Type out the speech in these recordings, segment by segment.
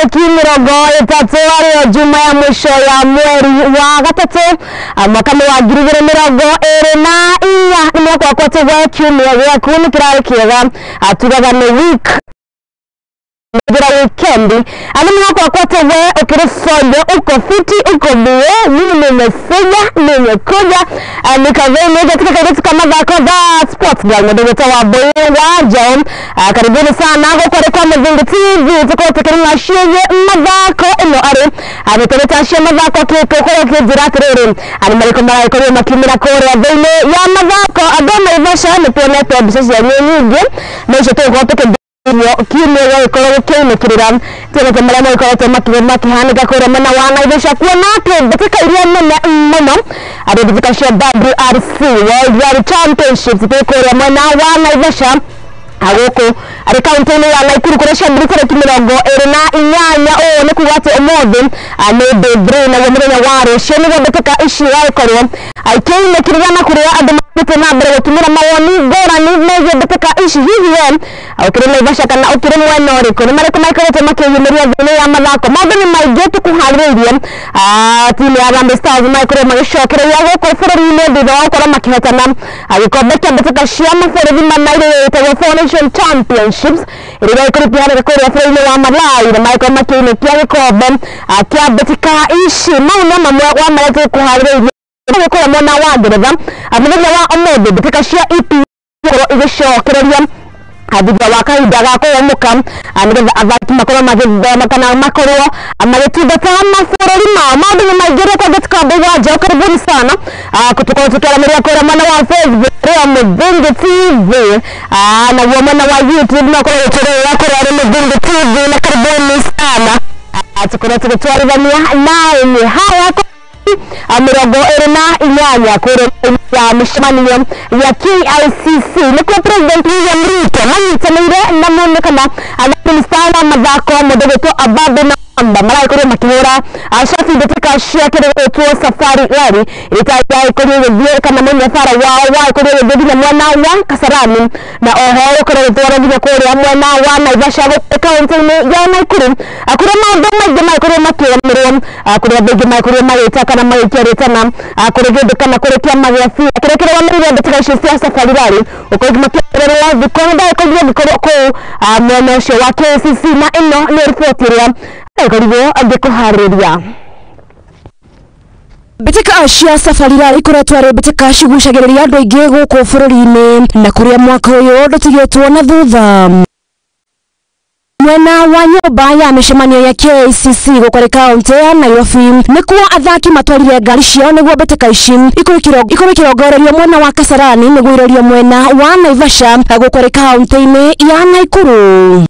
tariki 30 juma ya mwisho ya mweri wa gatatu mwaka wa 2024 ni mwaka kwa tewe kiumia gya kuni kirari kiega atugaga ni week Mgira weekend ani mwaka kwa tewe ukirifojo uko fiti uko biwe mimi nimefanya nimekuja nikaveni katika mathako za sports girl mdogo wa boy wajo karibuni sana kwa Mvingi TV tuko tukiringa shije mathako ino ari abitoleta shije mathako kwa kujiratiriri ani mariko maraiko makimira kore thine ya mathako adoma ibasha ni ponete bisasi ya nyingi na isho tuko kimwe ya kore kene kiriram tena tamala ko makirama kihani kore mana wana ibasha kwa nake batika iria mama abitoleta shije WRC World Championships kore mana wana ibasha agoko ari kaunti-ini ya Nakuru kuresha ndikore kimirongo erina inyanya ne kuwate omothe amede brain na muthenya wa rucio ni gobeteka ici yakorwo aikeine kirigana kuria andu mate na mbere gutumira mawoni ngorani megie beteka ici hihi we ukiri Naivasha kana ukiri mwena uriko ni mariko maikarete makiyumiria thini ya mathako maundu ni maingi tukuhaririirie timu ya Harambee Stars maikorwo magicokereria goko bũrũri-inĩ thutha wa gũkorwo makĩhotana gikombe kĩa mbĩtĩka cia mabũrũri manaire gĩtagwo Championships iliyo kuripia rekodi ya Fred wa Malawi na Michael Makini kia gikombe kia betika ishi mauna mamwe wa malete kuhaririria kwa mwana wa Ngeretha amuthenya wa omothe betika cia EP igicokereria athutha wa kahinda ga kũmuka nigetha athaki makorwo magĩthoma kana makorwo magĩtungata mabũrũri mao maũndũ nĩ maingĩ kwa betika mbĩga karibuni sana kutoka tukiaramiria kũrĩa mwena wa Facebook ya Mvingi TV na mwena wa YouTube na kwa tukiaramiria kũrĩa Mvingi TV na karibuni sana tukona tukitwarithania naye ni haya mirongo erina inyanya kure ya mishimanio ya KICC nikuwa President William Ruto manyitanĩire na mũndũ kana minister wa mathako mũndũ Ababu na Malai kuri makihura shafi betika cia kiretwo safari rally itaja kuri review kana mnyafara wa kuri review mwana wa Kasarani na oho kuri review kuri mwana wa Naivasha county ya Nakuru akura maundu maingĩ kuri makiramĩrwo kuri begi kuri maita kana maikĩrĩtana kuri gĩthĩ kana kuri kĩama gĩa FIA kĩrĩa kĩrũgamĩrĩire betika cia safari rally ukoigĩ makĩrĩrwo thikũ kũu mwena ũcio wa KCC na ino nĩ report ĩrĩa karibu angekuharĩria betika cia safari rally ikoretwo ari betika cigucagĩrĩria andũ aingĩ gũkũ bũrũri-inĩ na kũrĩa mwaka ũyũ ndũtigĩtwo na thutha mwena wa nyũmba ya mĩcemanio ya KICC gũkũ kaunti ya Nairobi nĩkuo athaki matwarire ngari ciao nĩguo betika ici ikũrĩkĩrongorerio mwena wa Kasarani nĩguo irorio mwena wa Naivasha gũkũ kaunti-inĩ ya Nakuru.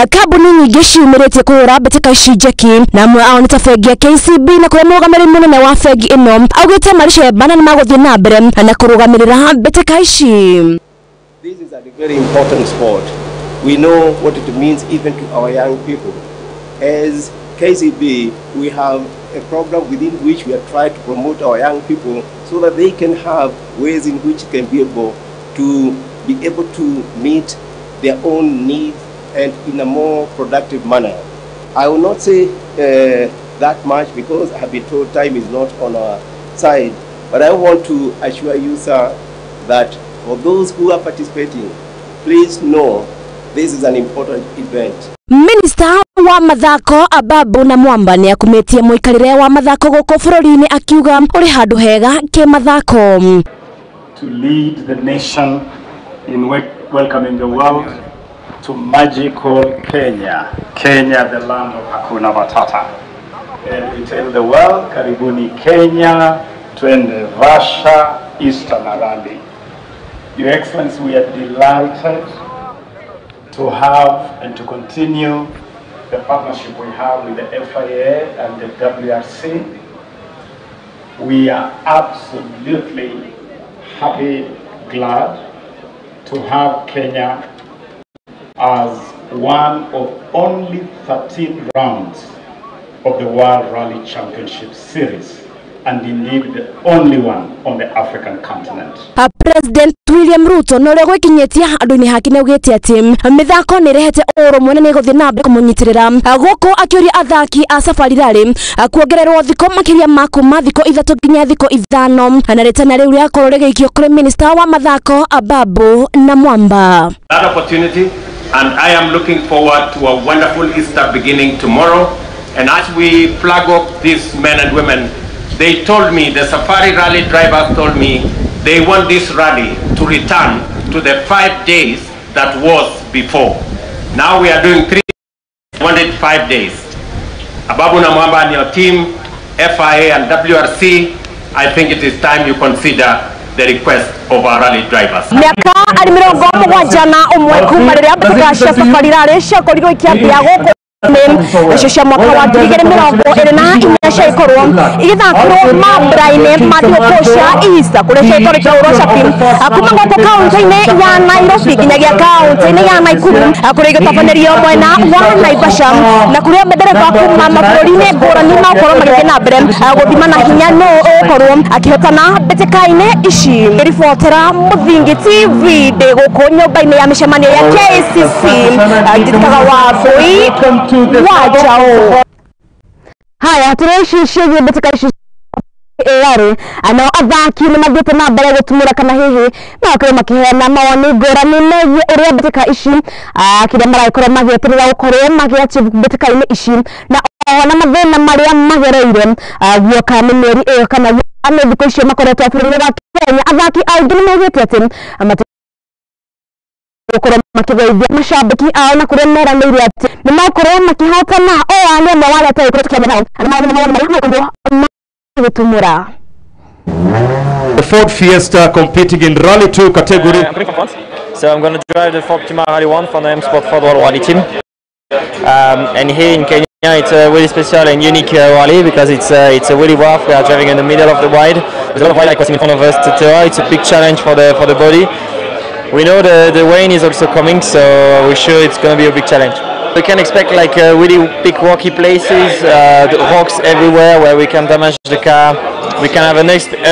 Kambuni nyingĩ ciumĩrĩtie kũhũra betika ici njeki na amwe ao nĩ ta bengi ya KCB na kũrĩa mũrũgamĩrĩri mũnene wa bengi ĩno augĩte maricemba na nĩ magũthiĩ na mbere na kũrũgamĩrĩra betika ici. This is a very important sport. We know what it means even to our young people. As KCB, we have a program within which we are trying to promote our young people so that they can have ways in which they can be able to meet their own needs and in a more productive manner. I will not say that much because I have been told time is not on our side, but I want to assure you, sir, that for those who are participating, please know this is an important event. Minister wa mathako Ababu na Mwamba nĩ akumĩtie mũikarĩre wa mathako gũkũ bũrũri-inĩ akiuga ũrĩ handũ hega kĩmathako. To lead the nation in welcoming the world to magical Kenya, the land of Hakuna Matata. And we tell the world, karibuni Kenya, twende Naivasha, Eastern Rally. Your Excellency, we are delighted to have and to continue the partnership we have with the FIA and the WRC. We are absolutely happy, glad to have Kenya as one of only 13 rounds of the World Rally Championship Series, and indeed the only one on the African continent. President William Ruto no rego kinyetia andu-ini hake ne ugite ati mithako ni rehete urumwe na ni guthie na mbere kumunyitirira guku akiuria athaki a Safari Rally kuongererwo thiko makiria ma kuma thiko 3 nginya thiko 5 na ritana riu riakorwo rigeikio kuri minister wa mathako Ababu na Mwamba. That opportunity, and I am looking forward to a wonderful Easter beginning tomorrow. And as we flag up these men and women, they told me, the Safari Rally drivers told me, they want this rally to return to the 5 days that was before. Now we are doing 3 days, wanted 5 days. Ababu na Mwamba and your team, FIA and WRC, I think it is time you consider the request of our rally drivers. Miaka ari mirongo mugwanja na umwe kuma riria mbĩtĩka cia Safari Rally ciakorirwo ikiambia gũkũ nacio cia mwaka wa 2024 ciakorwo igĩthakĩrwo mambura-inĩ ma Thiokocia East kũrĩa ciakorwo ikĩhũrwo shopping kuma gũkũ kaunti-inĩ ya Nairobi nginyagia kaunti-inĩ ya Nakuru kũrĩa igĩtabanĩrio mwena wa Naivasha na kũrĩa madereba kuma mabũrũri-inĩ ngũrani magũkorwo magĩthiĩ na mbere gũthima na hinya nũ ũgũkorwo akĩhotana mbĩtĩka-inĩ ici. Ribotera Mũthingi TV ndĩ gũkũ nyũmba-inĩ ya mĩcemanio ya KCC ndĩtikaga Wangũi wajao. Haya tureciria mbĩtĩka ici Rally anao athaki ni mathiĩte na mbere gũtumũra kana hihi magakorwo makĩheana mawoni ngũrani megiĩ ũrĩa mbĩtĩka ici kĩrĩa maragĩkorwo magĩeterera gũkorwo magĩachieve mbĩtĩka-inĩ ici na oho na mathĩna marĩa magereire guoka nĩ mĩeri ĩyo kana nĩ thikũ icio makoretwo bũrũri-inĩ wa Kenya. Athaki aingĩ nĩ maugĩte atĩ gũkorwo makĩgeithia macambĩki ao na kũrĩa meranĩire atĩ nĩ makorwo makĩhotana o arĩa amwe wa arĩa tũgĩkorwo tũkĩambia nao na maũndũ marĩa makorwo magĩtumũra. The Ford Fiesta competing in Rally 2 category. I'm coming from France, so I'm going to drive the Ford Puma Rally 1 for the M Sport Ford World Rally team. And here in Kenya, it's a really special and unique rally because it's a really rough. We are driving in the middle of the wide. There's a lot of wide crossing in front of us. It's a big challenge for the body. We know the rain is also coming, so we're sure it's going to be a big challenge. We can expect like really big rocky places, the rocks everywhere where we can damage the car. We can have an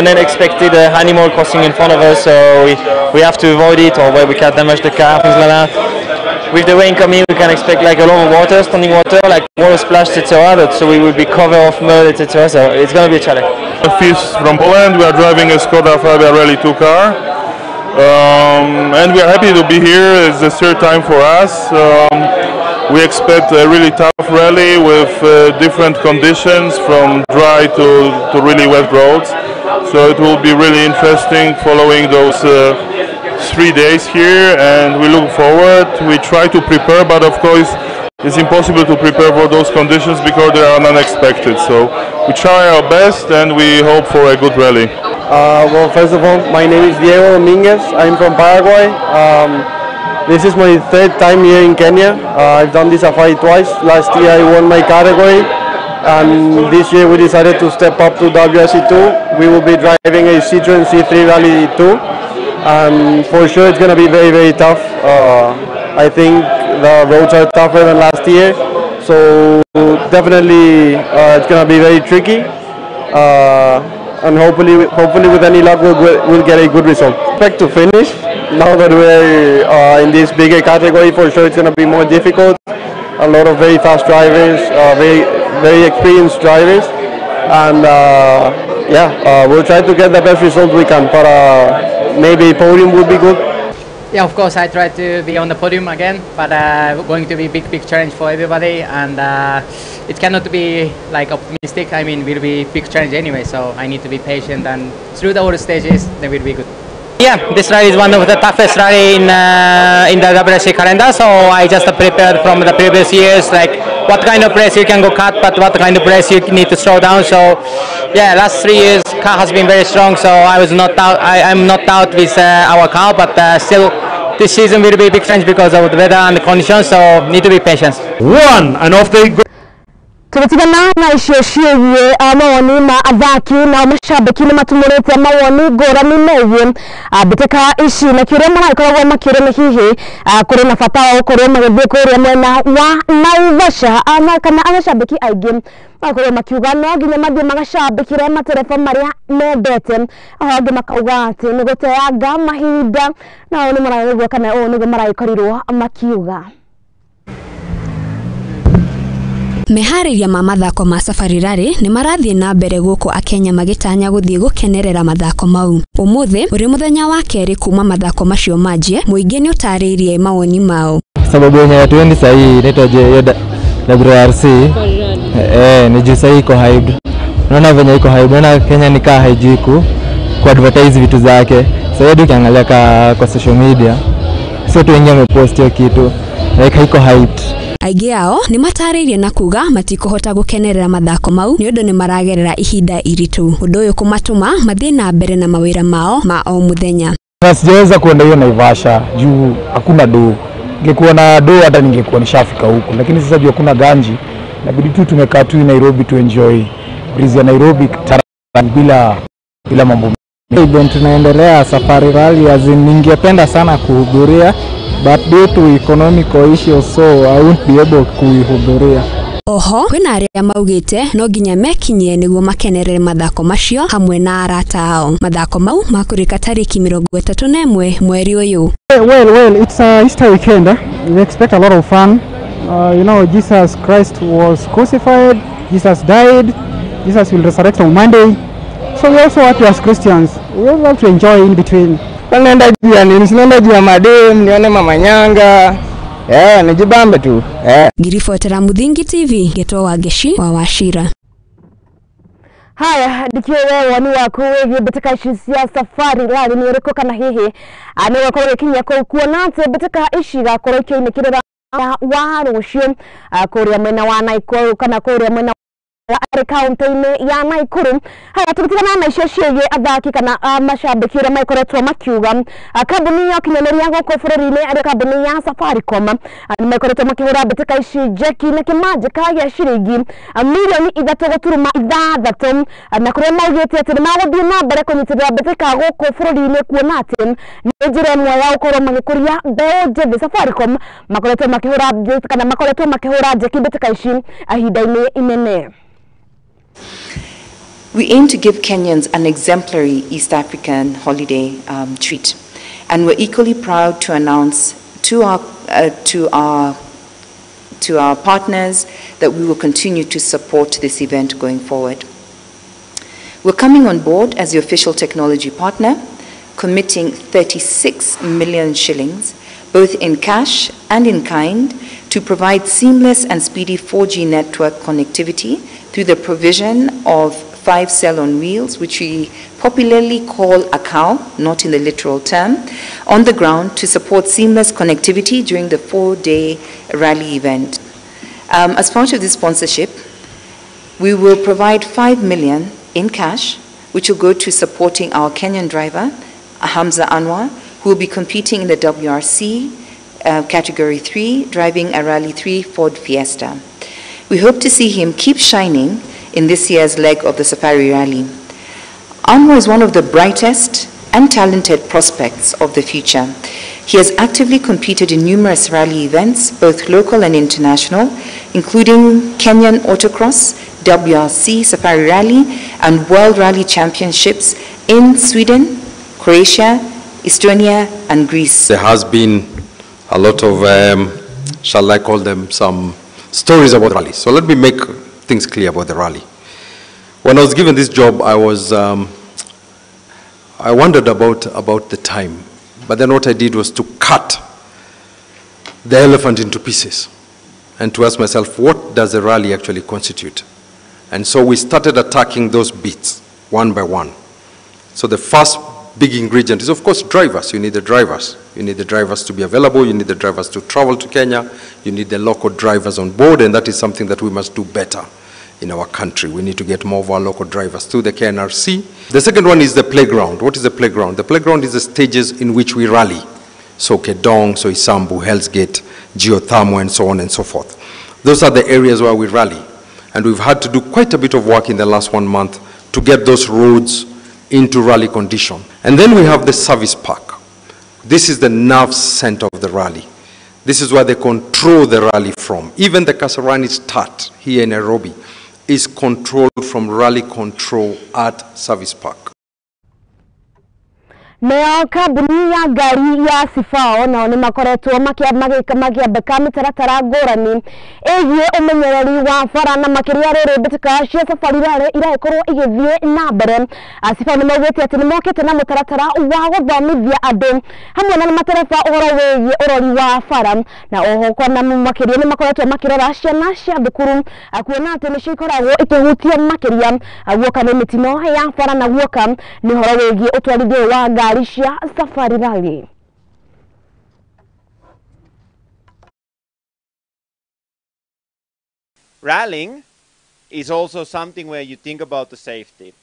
unexpected animal crossing in front of us, so we have to avoid it, or where we can damage the car, things like that. With the rain coming, we can expect like a lot of water, standing water, like water splash, etc. So we will be covered of mud, etc. So it's going to be a challenge. Fils from Poland, we are driving a Skoda Fabia Rally 2 car. And we are happy to be here. It's the third time for us. We expect a really tough rally with different conditions from dry to really wet roads. So it will be really interesting following those 3 days here, and we look forward. We try to prepare, but of course it's impossible to prepare for those conditions because they are unexpected. So we try our best and we hope for a good rally. Well, first of all, my name is Diego Dominguez. I'm from Paraguay. This is my 3rd time here in Kenya. I've done this safari twice. Last year I won my category, and this year we decided to step up to WRC2. We will be driving a Citroen C3 Rally 2, and for sure it's going to be very, very tough. I think the roads are tougher than last year, so definitely it's going to be very tricky. And hopefully with any luck we'll get a good result. Expect to finish. Now that we're in this bigger category, for sure it's going to be more difficult. A lot of very fast drivers, very experienced drivers, and we'll try to get the best result we can. But maybe podium would be good. Yeah, of course I try to be on the podium again, but going to be big challenge for everybody, and it cannot be like optimistic. I mean, will be big challenge anyway, so I need to be patient, and through the all stages they will be good. Yeah, this rally is one of the toughest rally in the WRC calendar, so I just prepared from the previous years, like what kind of race you can go cut, but what kind of race you need to slow down. So yeah, last 3 years car has been very strong, so I'm not out with our car, but still this season will be a big challenge because of the weather and the conditions, so need to be patient. One, and off they go. Tumetigana na isheshiye mawoni ma athaki na mashabiki ni matumurete mawoni ngorani megie biteka ici na kiuria marakoragwo makireme hihi kuri na bata wa gukorwo magithie kuria mwena wa Naivasha kana abashabiki aingĩ makorwo makiuga no nginya mathie magacambikire matereba maria mendete ahonge makauga ati ni guteanga mahinda na oni maragwo kana oni maragikorirwo makiuga. Mehariria ma mathako ma Safari Rally ni marathie na mbere guku Akenya magitanya guthie gukenerera mathako mau. Umuthi uri muthenya wa keri kuma mathako macio manjie, muingi ni utariirie mawoni mao. Sababu yenye twendi sahi nitaje WRC ni juu sahi iko hype. Unaona venye iko hype, unaona Kenya ni kaa haijiku ku advertise vitu zake. Sasa hadi ukiangalia kwa social media sio tu wengi wamepost hiyo kitu iko hype. Aingĩ ao ni matariirie na kuga matikohota gukenerera mathako mau ni undu ni maragerera ihinda iritu. Undu uyu kumatuma mathie na mbere na mawira mao ma o muthenya. Sijaweza kuenda hiyo Naivasha juu hakuna do. Ningekuwa na do hata ningekuwa nishafika huko, lakini sasa juu hakuna ganji inabidi tu tumekaa tu Nairobi tu enjoy breeze ya Nairobi bila mambo. Event tunaendelea Safari Rally ningependa sana kuhudhuria, but due to economical issues so I won't be able kuihudhuria. Oho kwina aria maugite no nginya mekinyie niguo makenerere mathako macio hamwe na arata ao. Mathako mau makurika tariki 31 mweri uyu. Well, it's a Easter weekend. We expect a lot of fun. You know, Jesus Christ was crucified, Jesus died, Jesus will resurrect on Monday. So we also have to, as Christians, we also have to enjoy in between. Nenda juu ya madem, nione mama nyanga. Nijibambe tu. Ngiribotera Muthingi TV, Geto wa Geshi wa Wachira. Haya, dikiwe wani waku wegi beteka ishi cia Safari Rally ni uriko kana hihi ani wakorwo kinya kuona ati beteka ishi gakorwo kiinekirira wa rucio kuria mwena wa Naikuru kana kuria mwena ari kaunti-ini ya Naikuru. Haya, tukitigana na icio ciege athaki kana mashabiki ria maikoretwo makiuga kambuni ya kinyaneria goko bururi-ini ari kambuni ya Safaricom ni maikoretwo makihura beteka ici jeki na kimanje kaya ciringi milioni 3.6 na kuria maugite ati maguthie na mbere kunyitirira beteka goko bururi-ini kuona ati ni njira imwe ya gukorwo magikuria mbeu njethi. Safaricom makoretwo makihura kana makoretwo makihura jeki beteka ici ahinda-ini inene. We aim to give Kenyans an exemplary East African holiday treat, and we're equally proud to announce to our partners that we will continue to support this event going forward. We're coming on board as the official technology partner, committing 36 million shillings, both in cash and in kind, to provide seamless and speedy 4G network connectivity through the provision of 5 cell on wheels, which we popularly call a cow, not in the literal term, on the ground to support seamless connectivity during the 4-day rally event. As part of this sponsorship, we will provide 5 million in cash, which will go to supporting our Kenyan driver, Hamza Anwar, who will be competing in the WRC Category 3, driving a Rally 3 Ford Fiesta. We hope to see him keep shining in this year's leg of the Safari Rally. Anwar is one of the brightest and talented prospects of the future. He has actively competed in numerous rally events, both local and international, including Kenyan Autocross, WRC Safari Rally, and World Rally Championships in Sweden, Croatia, Estonia, and Greece. There has been a lot of, shall I call them, some stories about rally. So let me make things clear about the rally. When I was given this job, I wondered about the time. But then what I did was to cut the elephant into pieces and to ask myself, what does a rally actually constitute? And so we started attacking those bits one by one. So the first big ingredient is, of course, drivers. You need the drivers. You need the drivers to be available. You need the drivers to travel to Kenya. You need the local drivers on board, and that is something that we must do better in our country. We need to get more of our local drivers to the KNRC. The second one is the playground. What is the playground? The playground is the stages in which we rally. So Kedong, so Isambu, Hell's Gate, Geothermal, and so on and so forth. Those are the areas where we rally. And we've had to do quite a bit of work in the last 1 month to get those roads into rally condition. And then we have the service park. This is the nerve center of the rally. This is where they control the rally from. Even the Kasarani start here in Nairobi is controlled from rally control at service park. Nao kambuni ya ngari ya Sifao nao nĩ makoretwo makĩambĩka mĩtaratara ngũrani ĩgiĩ ũmenyereri wa bara na makĩria rĩrĩ mbĩtĩka cia safari rally irakorwo igĩthiĩ na mbere. Sifao nĩ maugĩte atĩ nĩ mokĩte na mũtaratara wa gũthomithia andũ hamwe na matereba ũhoro wĩgiĩ ũrori wa bara, na oho kwana makĩria nĩ makoretwo makĩrora ciana cia thukuru kuona atĩ nĩcio ikoragwo ikĩhutia makĩria guoka nĩ mĩtino ya bara na guoka nĩ ũhoro wĩgiĩ ũtwarithia wa ngari cia safari rally. Rallying is also something where you think about the safety,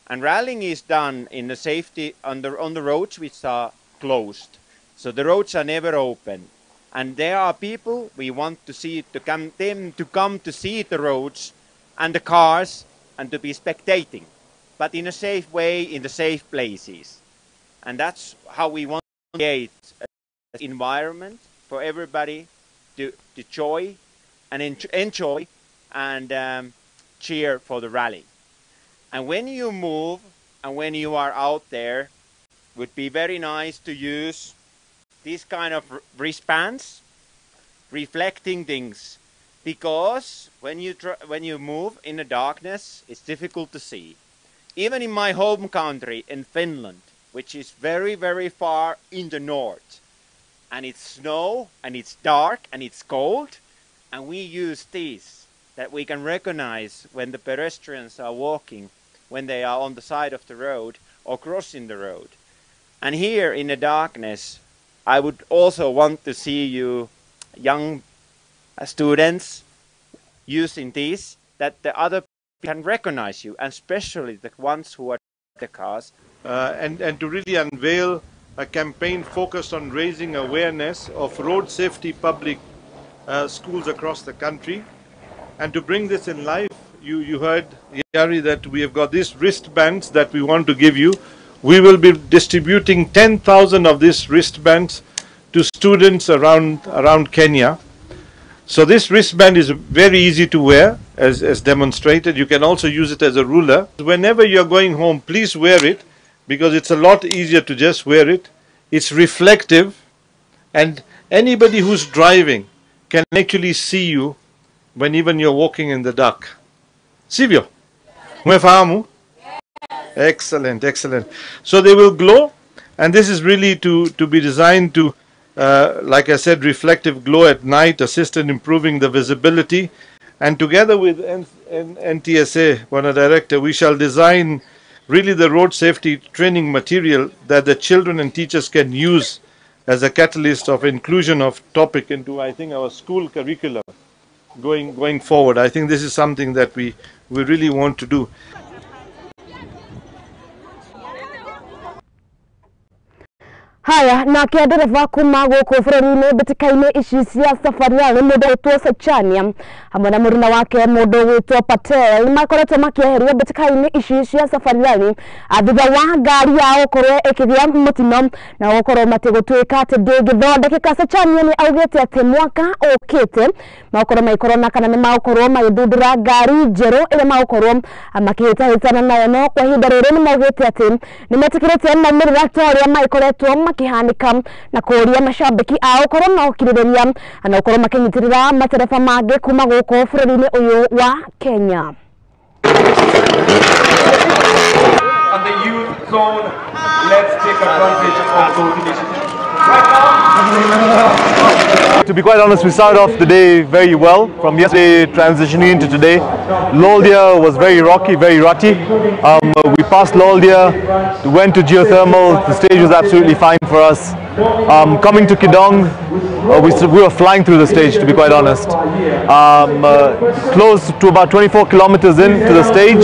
and rallying is done in the safety on the roads which are closed, so the roads are never open, and there are people we want to see them to come to see the roads and the cars and to be spectating, but in a safe way, in the safe places. And that's how we want to create an environment for everybody to enjoy and cheer for the rally. And when you move and when you are out there, it would be very nice to use these kind of wristbands, reflecting things, because when you move in the darkness, it's difficult to see. Even in my home country, in Finland, which is very, very far in the north, and it's snow, and it's dark, and it's cold, and we use these that we can recognize when the pedestrians are walking, when they are on the side of the road or crossing the road. And here in the darkness, I would also want to see you young students using these, that the other people can recognize you, and especially the ones who are the cars. And to really unveil a campaign focused on raising awareness of road safety public schools across the country. And to bring this in life, you heard, Yari, that we have got these wristbands that we want to give you. We will be distributing 10,000 of these wristbands to students around Kenya. So this wristband is very easy to wear, as demonstrated. You can also use it as a ruler. Whenever you're going home, please wear it, because it's a lot easier to just wear it. It's reflective, and anybody who's driving can actually see you when even you're walking in the dark. Sivyo? Umefahamu? Excellent, excellent. So they will glow, and this is really to be designed to, like I said, reflective glow at night, assist in improving the visibility. And together with NTSA, one director, we shall design really the road safety training material that the children and teachers can use as a catalyst of inclusion of topic into, I think, our school curriculum going forward. I think this is something that we really want to do. Haya, na ndereva kuma gũkũ bũrũri-inĩ mbĩtĩka-inĩ ici cia safari rally mũndũ wĩtwo Sechania hamwe na mũruna wake mũndũ wĩtwo Patel makoretwo makĩeherio mbĩtĩka-inĩ ici cia safari rally thutha wa ngari yao gũkorwo ĩkĩgĩa mũtino na gũkorwo matigũtuĩka atĩ ndĩngĩthondekeka. Sechania nĩ augĩte atĩ mwaka ũkĩte magũkorwo magĩkorwo kana nĩ magũkorwo magĩthundũra ngari njerũ ĩrĩa magũkorwo makĩhĩtahĩtana nayo, no kwa ihinda rĩrĩ nĩ maugĩte atĩ nĩ metĩkĩrĩte maumĩrĩra ta ũrĩa magĩkoretwo makihanika na kuria mashabiki ao korwo no kirĩrĩria na ukorwo makinyitĩrĩra matereba mangĩ kuma gũkũ bũrũri-inĩ ũyũ wa Kenya. On the youth zone, let's take advantage of those initiatives. To be quite honest, we started off the day very well. From yesterday transitioning into today, Loldia was very rocky, very rutty. We passed Loldia, went to geothermal. The stage was absolutely fine for us. Coming to Kidong, we were flying through the stage, to be quite honest. Close to about 24 kilometers into the stage,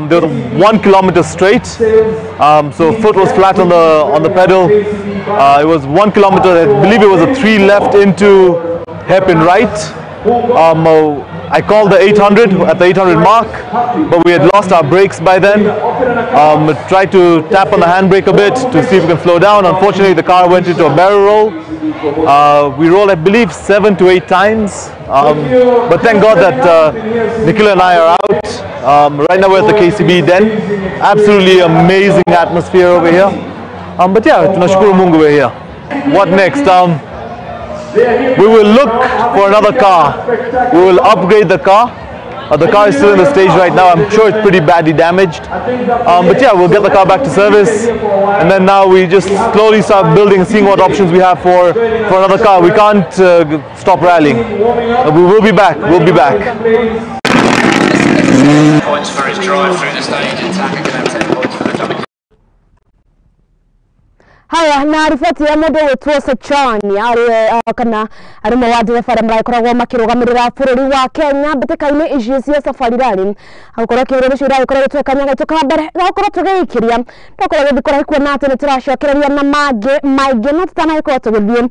there was 1 kilometer straight, so foot was flat on the pedal. It was 1 kilometer, I believe it was a 3 left into hairpin right. I called the 800 at the 800 mark, but we had lost our brakes by then. Tried to tap on the handbrake a bit to see if we can slow down. Unfortunately, the car went into a barrel roll. We rolled, I believe, 7 to 8 times. But thank God that Nikhil and I are out. Right now we're at the KCB Den. Absolutely amazing atmosphere over here. But yeah, tunashukuru Mungu we're here. What next? We will look for another car. We will upgrade the car. The car is still in the stage right now. I'm sure it's pretty badly damaged. But yeah, we'll get the car back to service. And then now we just slowly start building and seeing what options we have for another car. We can't stop rallying. We will be back. We'll be back. Points for his drive through the stage, and Taka can have 10 points for the double. Haya na rifati ya mundu wetwo Sechani kana ari mawadi wa fara mrai koragwo makirugamirira bururi wa Kenya batikaine icio cia safari rally akora kirore cira ikora gitwekanya gituka mbere gakora tugikiria ndakora githikora ikuona ati nituraciokereria na maige no tutana ikora tugithie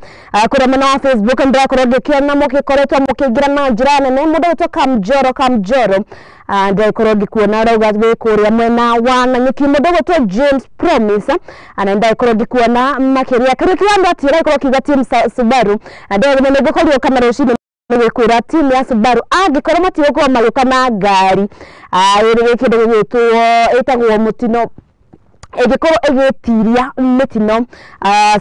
kura mena wa Facebook ndakora gikiona mukikoretwo mukigira na njira nene mundu wetwo Kamjoro ndakora gikuona rauga gwikuria mwena wa Nanyuki mundu wetwo James Promise anaenda ikora gikuona makiria kirikianda tira ikora kiga team Subaru ndio nnego kori kamera ushine ngekwira team ya Subaru agikora matio kwa maruka na ngari iri kindu gitwo etagwo mutino egikoro egetiria mitino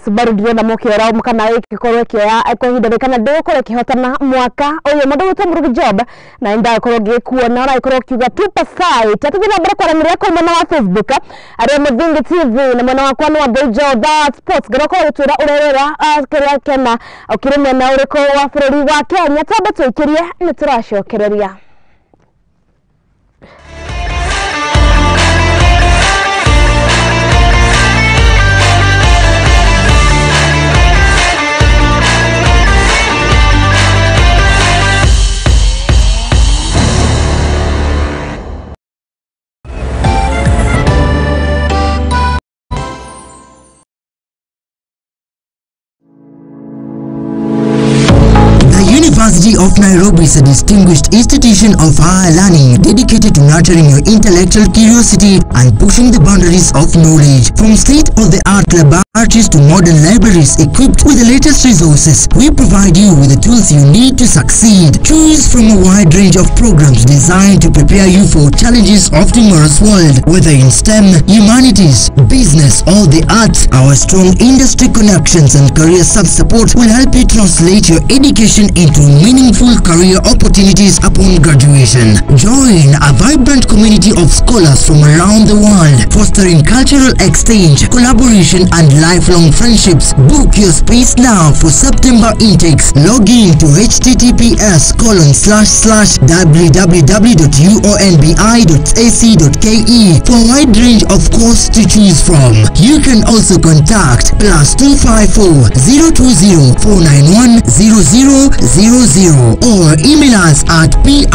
Subaru ndirona mukera mukana egikoro kya akohinda kana ndokore kihotana mwaka oyo mundu witwa job na inda koro gikuona ra ikoro kiuga 2% tatithina mbere kwa ramira kwa mwana wa Facebook ari Muthingi TV na mwana wa kwani wa Bejo that sports garoko twira urerera kiria kena okirime na uriko wa bururi wa Kenya tabe twikirie ni turacokereria. University of Nairobi is a distinguished institution of higher learning dedicated to nurturing your intellectual curiosity and pushing the boundaries of knowledge. From state-of-the-art laboratories to modern libraries equipped with the latest resources, we provide you with the tools you need to succeed. Choose from a wide range of programs designed to prepare you for challenges of tomorrow's world. Whether in STEM, humanities, business, or the arts, our strong industry connections and career sub-support will help you translate your education into meaningful career opportunities upon graduation. Join a vibrant community of scholars from around the world, fostering cultural exchange, collaboration, and lifelong friendships. Book your space now for September intakes. Log in to https://www.uonbi.ac.ke for a wide range of courses to choose from. You can also contact +254 020 491 0000 or email us at pr@ounbi.ac.ke.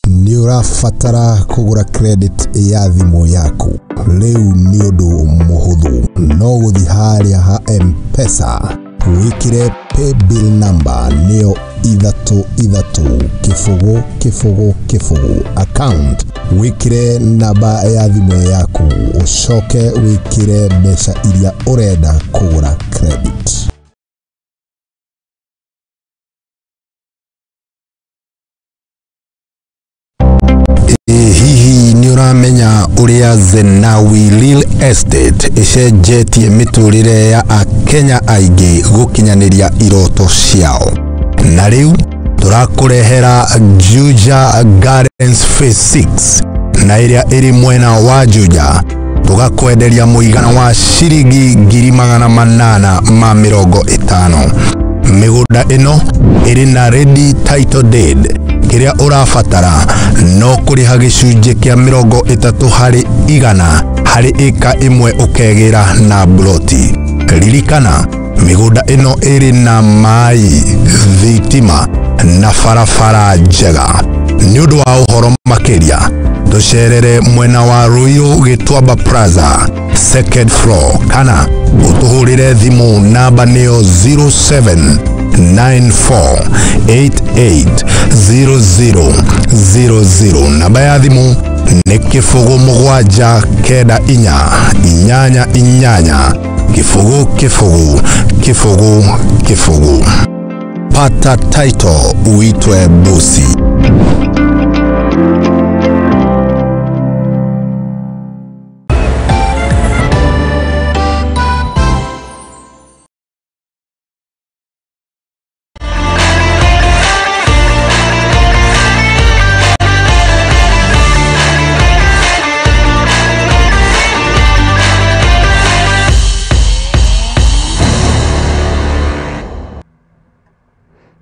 Ni urafatara kugura credit ya thimu yaku. Leu ni undu muhuthu. No guthi haria ha M-Pesa. Wikire pay bill number nio 33 account. Wikire namba ya thimu yaku. Ucoke wikire mbeca iria urenda kugura credit. Hihi ni uramenya uria Zenawi Real Estate icenjetie miturire ya Akenya aingĩ gukinyaniria iroto ciao. Na riu turakurehera Juja Gardens Phase 6 na iria iri mwena wa Juja tugakwenderia muigana wa ciringi 850,000. Migunda ino iri na ready title deed. Kiria urafatara no kuriha gicunje kia 30% hari eka imwe ukegira na bloti. Ririkana migunda ino iri na mai, thitima na barabara njega. Nĩ ũndũ wa ũhoro makĩria tũcerere mwena wa Ruiru Gĩtuamba Plaza second floor kana ũtũhũrĩre thimũ namba nĩyo 0794880000. Namba ya thimũ nĩ 07948888. Pata title uitwe bosi.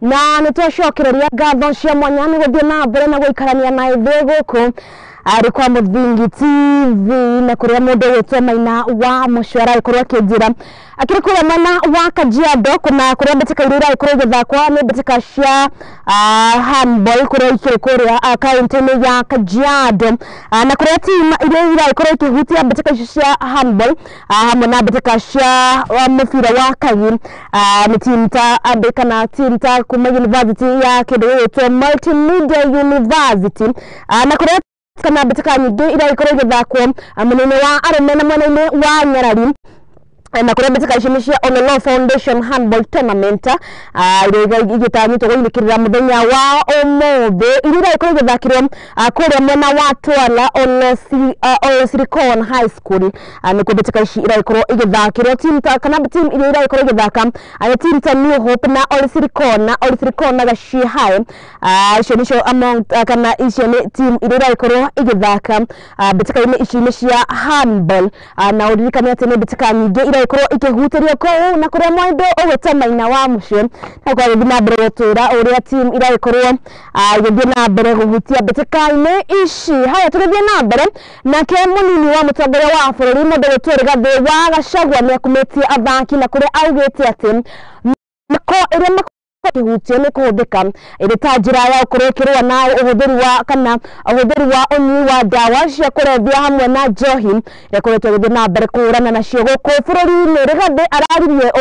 Na nitwacokereria ngatho cia mwanya ni guthii na mbere na guikarania na ithuĩ gũkũ ari kwa Muthingi TV na kuria mundu witwa Maina wa Mucwara ikorwo akinjira akiri kuria mwena wa Kajiado kuna kuria mbitika iria ikorwo igithakwa ni mbitika cia handball kuria ikiri kuria kaunti-ini ya Kajiado na kuria team iria ikorwo ikihutia mbitika icio cia handball hamwe na mbitika cia mubira wa kagi ni team ta ambika na team ta kuma university ya kindu gitwa Multimedia University na kuria kana mbitika nyingi iria ikorwo igithakwo munene wa arume na mwena-ini wa Nyarari na kuria mbitika icio cia Ololo Foundation Handball Tournament iria igitanyitwo guthikirira muthenya wa umuthi iria ikorwo igithakirwo kuria mwena wa Twala Olosirikon High School ni mbitika ici iria ikorwo igithakirwo team iria ikorwo igithaka team ta New Hope na Olosirikon na Gashi High icio nicio among kana icio ni team iria ikorwo igithaka mbitika-ini ici cia handball na uririkane ati ni mbitika nyingi iria ikorwo ikihutirio kuu na kuria mwandu ugweta Maina wa Mucwe na kwa githina mbere gutwira uria team iria ikorwo igithina mbere guhutia mbitika-ini ici. Haya tugithie na mbere nake munini wa mutongoria wa bururi mundu witwa Rigathi wa Gachagua ni akumitie athaki na kuria augite ati mako iria kihutio ni kuhuthika iri ta njira ya gukorwo ikirua na uhuthiri wa kana uhuthiri wa unyi wa dawa cia kurevia hamwe na njohi ikoretwo igithii na mbere kuhurana nacio guku bururi-ini. Rigathi araririe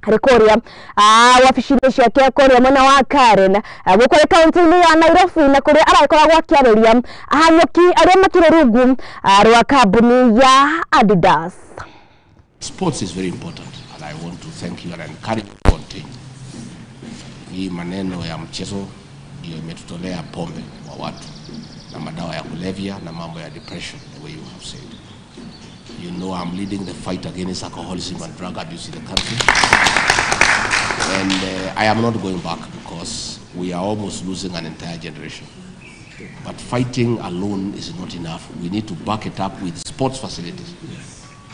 hari kuria wabici-ini ciake kuria mwena wa Karen guku kaunti-ini ya Nairobi na kuria arakoragwo akiariria ahanyuki aria makire rungu rwa kambuni ya Adidas. Sports is very important and I want to thank you and encourage you to continue. Hii maneno ya mchezo ndio imetutolea pombe kwa watu na madawa ya kulevya na mambo ya depression, the way you have said. You know I'm leading the fight against alcoholism and drug abuse in the country. And I am not going back because we are almost losing an entire generation. But fighting alone is not enough. We need to back it up with sports facilities.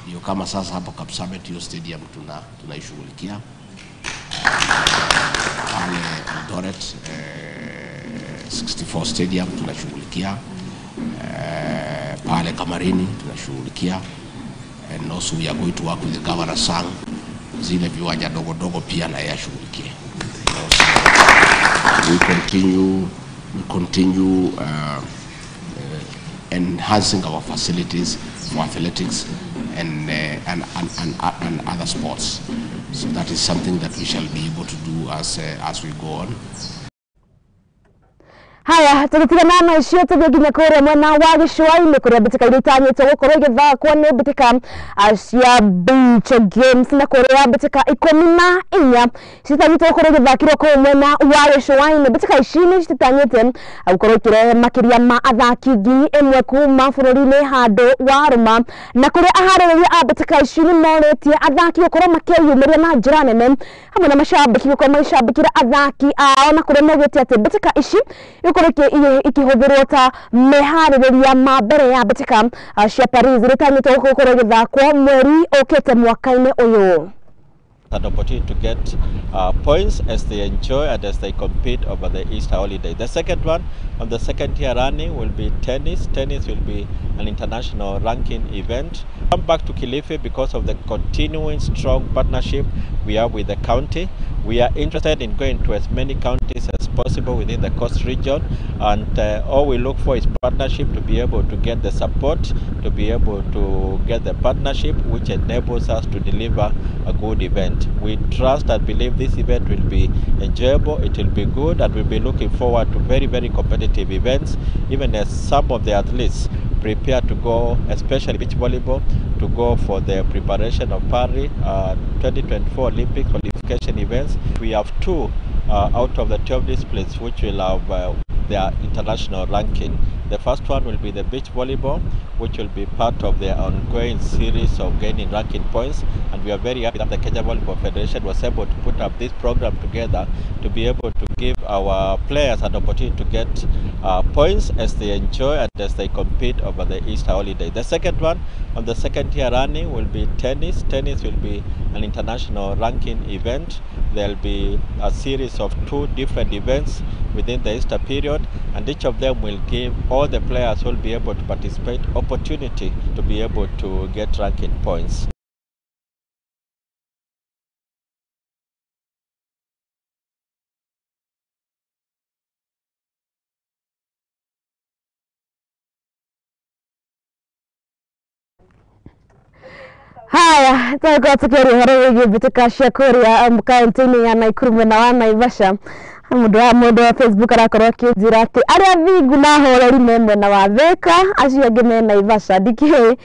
Ndio kama sasa hapa Kapsabet hiyo stadium tunaishughulikia. Pale Eldoret 64 stadium tunashughulikia, pale Kamarini tunashughulikia, and also we are going to work with the Governor Sang zile viwanja dogo dogo pia na yashughulikie. We continue enhancing our facilities for athletics and other sports. So that is something that we shall be able to do as we go on. Haya tugitigana na icio tugiginya kuria mwena wa Gicũa-inĩ kuria mbitika iria itanyĩtwo gũkorwo igĩthakwo nĩ mbitika cia beach games na kuria mbitika 14 citanyĩtwo gũkorwo igĩthakĩrwo kũu mwena wa Gicũa-inĩ. Mbitika ici nĩ citanyĩte gũkorwo ikĩrehe makĩria ma athaki ngiri ĩmwe kuma bũrũri-inĩ handũ wa rũma na kuria aharĩrĩria a mbitika ici nĩ morĩtie athaki gũkorwo makĩyumĩria na njĩra nene hamwe na macambĩki gũkorwo magĩcambĩkĩra athaki ao na kuria maugĩte atĩ mbitika ici ikihũthĩrwo ta meharĩrĩria ma mbere ya mbitika cia Paris ritanyĩtwo gũkorwo igĩthakwo mweri ũkĩte mwaka-inĩ ũyũ. An opportunity to get points as they enjoy and as they compete over the Easter holiday. The second one, on the second year running, will be tennis. Tennis will be an international ranking event. Come back to Kilifi because of the continuing strong partnership we have with the county. We are interested in going to as many counties as possible within the coast region, and all we look for is partnership to be able to get the support, to be able to get the partnership which enables us to deliver a good event. We trust and believe this event will be enjoyable, it will be good, and we'll be looking forward to very, very competitive events, even as some of the athletes prepare to go, especially beach volleyball, to go for the preparation of Paris 2024 Olympic qualification events. We have 2 out of the 12 disciplines which will have their international ranking. The first one will be the beach volleyball, which will be part of the ongoing series of gaining ranking points, and we are very happy that the Kenya Volleyball Federation was able to put up this program together to be able to give our players an opportunity to get points as they enjoy and as they compete over the Easter holiday. The second one, on the second year running, will be tennis. Tennis will be an international ranking event. There will be a series of 2 different events within the Easter period, and each of them will give all the players who will be able to participate opportunity to be able to get ranking points. Haya, tutakuwa tukiona horo bitika shakuria kaunti ya Nakuru na wa Naivasha. Mundu wa Facebook arakorwo akinjira ati aria thingu na horeri memwe na wa Thika acio angi me Naivasha ndikihe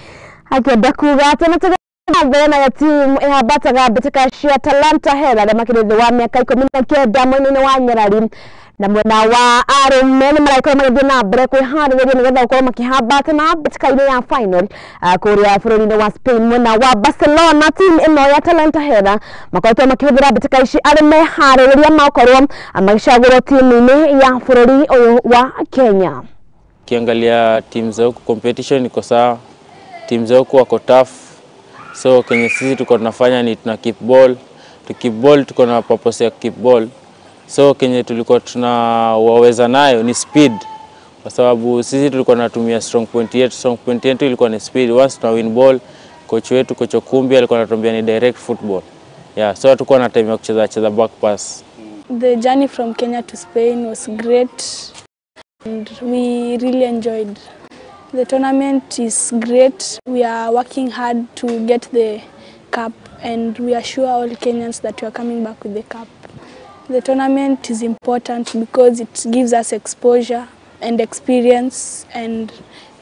akienda kuga ati na mbere na timu ihambataga bitika cia Talanta Hera aria makirithi wa miaka 19 mwena-ini wa Nyerari na mwena wa arume ni maraikora magithii na mbere kwiharĩrĩria nigetha gukorwo makihambata na bitika-ini ya final kuria bũrũri-inĩ wa Spain mwena wa Barcelona. Timu ino ya Talanta Hera makoretwo makihũthĩra bitika ici arĩ meharĩrĩria makorwo magicagũrwo timu-inĩ ya bũrũri ũyũ wa Kenya. Kiangalia timu za huku competition iko sawa, timu za huku wako tough, so Kenya sisi tuko tunafanya ni tuna keep ball, tuko na purpose ya keep ball. So Kenya tulikuwa tunawaweza nayo ni speed, kwa sababu sisi tulikuwa tunatumia strong point yetu ilikuwa ni speed. Once tuna win ball, coach wetu Coach Okumbi alikuwa anatuambia ni direct football. Yeah, so tulikuwa na time ya kucheza back pass. The journey from Kenya to Spain was great and we really enjoyed. The tournament is great. We are working hard to get the cup and we assure all Kenyans that we are coming back with the cup. The tournament is important because it gives us exposure and experience and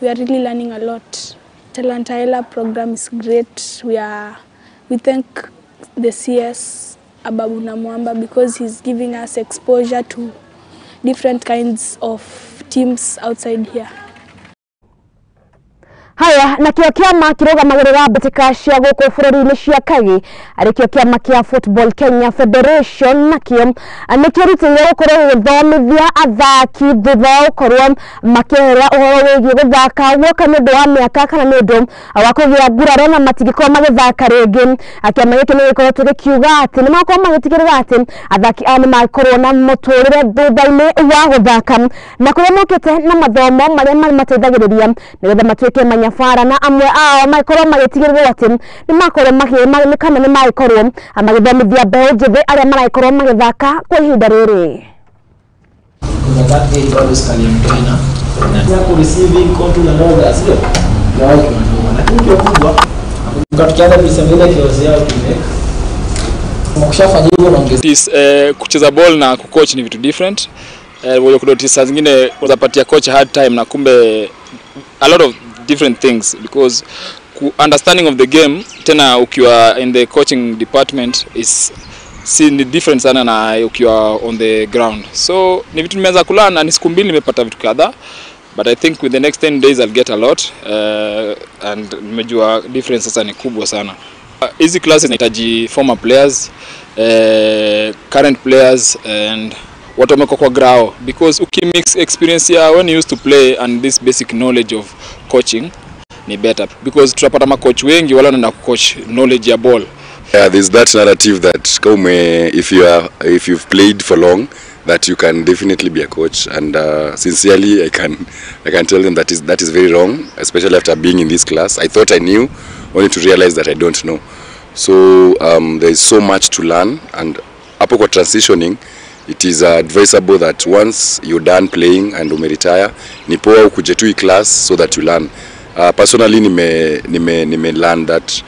we are really learning a lot. Talanta Hera program is great. We thank the CS Ababu Namwamba because he's giving us exposure to different kinds of teams outside here. Haya, na kio kiama kirugamagirira bitika cia guku bũrũri-inĩ cia kagi arikio kiama kia Football Kenya Federation nakio nikirutire gukorwo githomithia athaki thutha gukorwo makihera uhoro wigie guthaka guoka nĩ ũndũ wa mĩaka kana nĩ ũndũ wa kũgĩa nguraro na matigĩkorwo magĩthaka rĩngĩ. Kiama gĩkĩ nĩ gĩkoretwo gĩkiuga atĩ nĩ makorwo magĩtigĩrĩra atĩ athaki aya nĩ makorwo na mũtũrĩre thutha-inĩ wa guthaka na kũrĩa mokĩte na mathomo marĩa mateithagĩrĩria nĩgetha matuĩke nyafara na amwe ao makorwo magĩtigĩrĩra atĩ nĩ makorwo kana nĩ makorwo magĩthomithia mbeũ njĩthĩ arĩa marakorwo magĩthaka kwa ihinda rĩrĩ. Kucheza ball na kucoach ni vitu different. Saa zingine unapatia coach hard time na kumbe a lot of different things because understanding of the game tena ukiwa in the coaching department is different sana na ukiwa on the ground. So ni vitu nimeweza kulana, ni siku mbili nimepata vitu kadhaa, but I think with the next 10 days I'll get a lot and nimejua difference sasa ni kubwa sana. Hizi classes zinahitaji former players, current players and watu wameko kwa grao because ukimix experience ya when you used to play and this basic knowledge of coaching ni better because tutapata makoach wengi wala wanaenda coach knowledge ya ball. Yeah, there's that narrative that if you've played for long that you can definitely be a coach, and sincerely I can tell them that is very wrong, especially after being in this class. I thought I knew, only to realize that I don't know. So there is so much to learn, and hapo kwa transitioning it is advisable that once you're done playing and umeretire, ni poa ukuje tu class so that you learn. Personally, nime learn that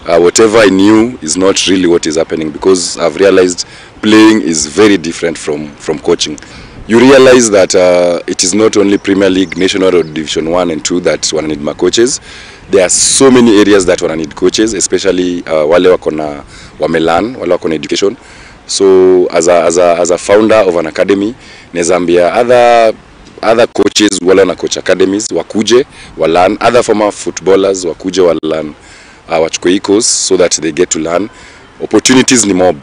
whatever I knew is not really what is happening, because I've realized playing is very different from coaching. You realize that it is not only Premier League, National or Division 1 and 2 that wanna need my coaches. There are so many areas that wanna need coaches, especially wale wakona wamelan, wale wakona education. So as a founder of an academy, nezambia other coaches wale wana coach academies wakuje walan, other former footballers wakuje walan, wachukue ecos so that they get to learn. Opportunities ni mob.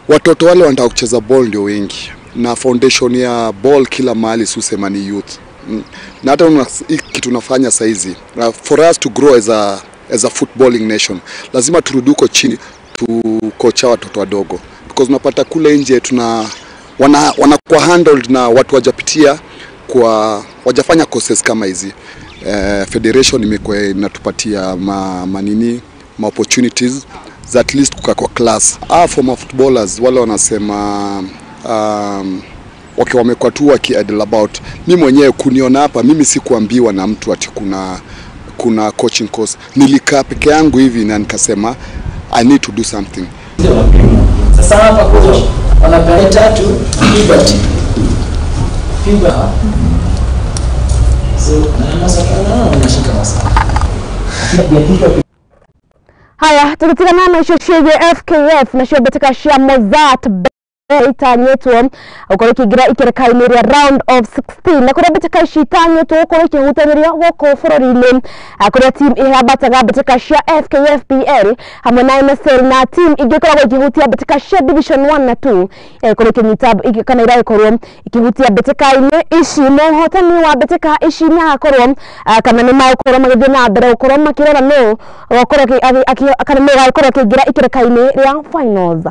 Watoto wale wanataka kucheza ball ndio wengi, na foundation ya ball kila mahali susema ni youth. Na hata kitu tunafanya saizi, for us to grow as a footballing nation, lazima turuduko chini tukocha watoto wadogo, because unapata kule nje wanakuwa handled na watu wajapitia kwa wajafanya courses kama hizi. Federation imekuwa inatupatia ma opportunities za at least kukaa kwa class. Former footballers wale wanasema wamekuwa tu wakiadil about. Mimi mwenyewe kuniona hapa, mimi sikuambiwa na mtu ati kuna coaching course. Nilikaa peke yangu hivi na nikasema I need to do something. Sasa hapa coach wanapea 3 liberty. Fiba. So na masakana wanashika masaka. Haya, tukitigana na ishoshiye FKF na shio Metameta Cia Mathako itanyetwo ukoro kigira ikerekainiria round of 16 na kuria Metameta Cia itanyetwo ukoro kihutaniria goko bururi-ini kuria team ihambataga Metameta Cia FKFPL hamwe na MSL na team igikoragwo ikihutia Metameta Cia Division 1 na 2 kuria kinyita kana irakorwo ikihutia Metameta ici no hotani wa Metameta ici ni akorwo kana ni makorwo magithie na mbere ukorwo makirora no ukorwo kana ni akorwo kigira ikerekaini ria finals.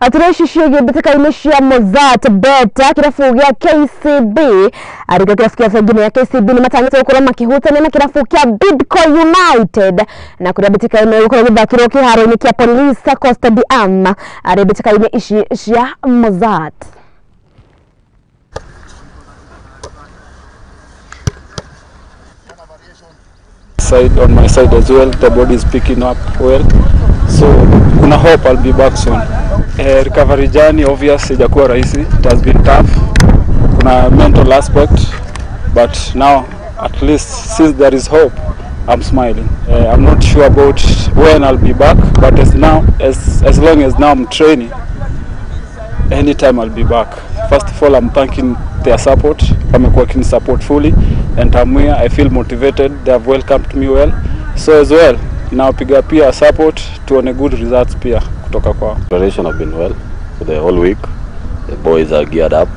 Atureshishie Metameta Cia Mathako beta kirafu gya KCB ariko kirafu kya fengine ya KCB ni matangito ukoro makihutania na kirafu kya Bidco United na kuria Metameta ukoro githakiro kiharo-ini kya Police Costa di Ama ari Metameta ici cia Mathako. On my side as well, the body is picking up well, so kuna hope I'll be back soon. Recovery journey obviously ijakuwa rahisi, it has been tough, kuna mental aspect, but now at least since there is hope, I'm smiling. I'm not sure about when I'll be back, but as long as now I'm training, anytime I'll be back. First of all, I'm thanking their support. Wamekuwa kini support fully, and I'm here. I feel motivated. They have welcomed me well. So as well, now piga pia support tuone good results pia kutoka kwao. Preparation have been well for the whole week. The boys are geared up,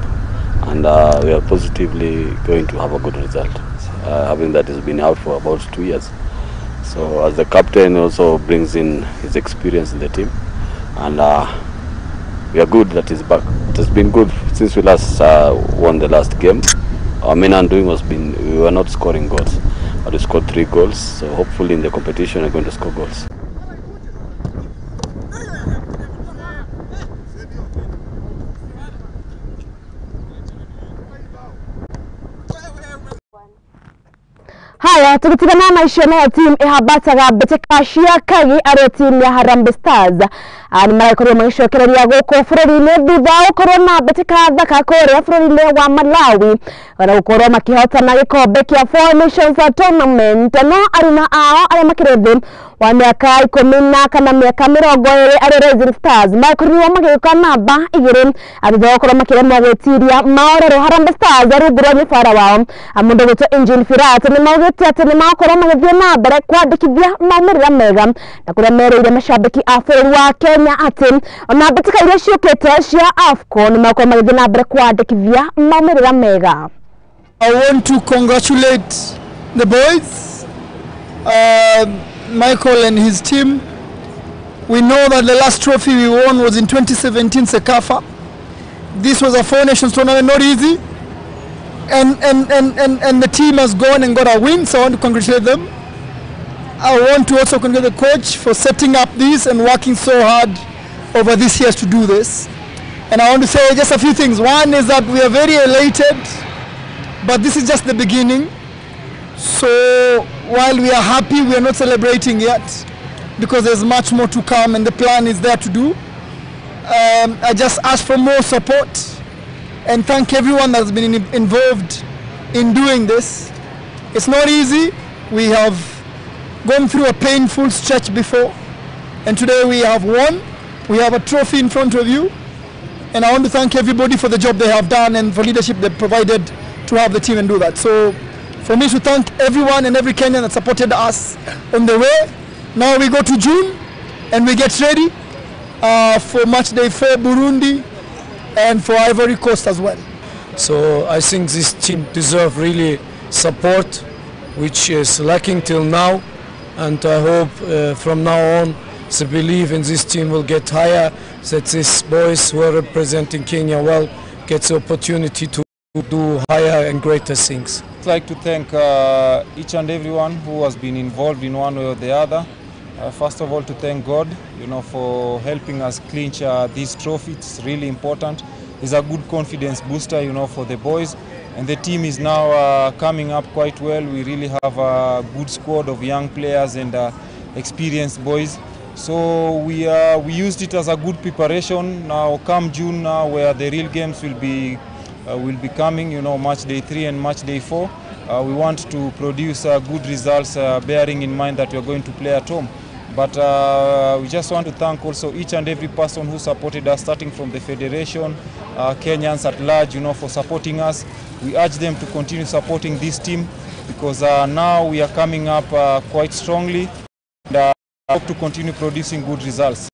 and we are positively going to have a good result. Having that has been out for about 2 years. So as the captain also brings in his experience in the team, and we are good that he's back. It has been good since we last won the last game. Our main undoing we were not scoring goals, but we scored 3 goals. So hopefully in the competition we're going to score goals. Haya, tukitigana na ishene ya team ihambataga Metameta Cia Kagi ari team ya Harambee Stars. Ni marakorwo magicokereria goko bururi-ini thutha ukorwo na Metameta thaka kuria bururi-ini wa Malawi na ukorwo makihotana gikombe kia Four Nations Tournament no aruna ao aria makire thi wa miaka 10 kana miaka 20 ari Rising Stars makuriwa magika namba 2 athokoro makiremwo gwetiria maorero Harambee Stars arugurwa nyifara wao amundu gito Engine Firat ni maugite ati ni makoro magithie na mbere kwandikithia maumirira mega na kuria mereire mashabiki a bũrũri wa Kenya ati ona mbitika iria ciukite cia AFCON ni makoro magithie na mbere kwandikithia maumirira mega. I want to congratulate the boys, Michael and his team. We know that the last trophy we won was in 2017 Sekafa. This was a 4 Nations tournament, not easy. And the team has gone and got a win, so I want to congratulate them. I want to also congratulate the coach for setting up this and working so hard over these years to do this. And I want to say just a few things. One is that we are very elated, but this is just the beginning. So while we are happy, we are not celebrating yet because there's much more to come and the plan is there to do. I just ask for more support and thank everyone that's been involved in doing this. It's not easy. We have gone through a painful stretch before and today we have won. We have a trophy in front of you and I want to thank everybody for the job they have done and for leadership they provided to have the team and do that. So for me to thank everyone and every Kenyan that supported us on the way. Now we go to June and we get ready for match day 4 Burundi and for Ivory Coast as well. So I think this team deserves really support, which is lacking till now, and I hope from now on the belief in this team will get higher, that these boys who are representing Kenya well get the opportunity to do higher and greater things. I'd like to thank each and everyone who has been involved in one way or the other. First of all, to thank God, for helping us clinch this trophy. It's really important. It's a good confidence booster, for the boys, and the team is now coming up quite well. We really have a good squad of young players and experienced boys. So we used it as a good preparation. Now come June, where the real games will be coming, match day 3 and match day 4. We want to produce good results, bearing in mind that we are going to play at home. But we just want to thank also each and every person who supported us, starting from the Federation, Kenyans at large, for supporting us. We urge them to continue supporting this team because now we are coming up quite strongly and hope to continue producing good results.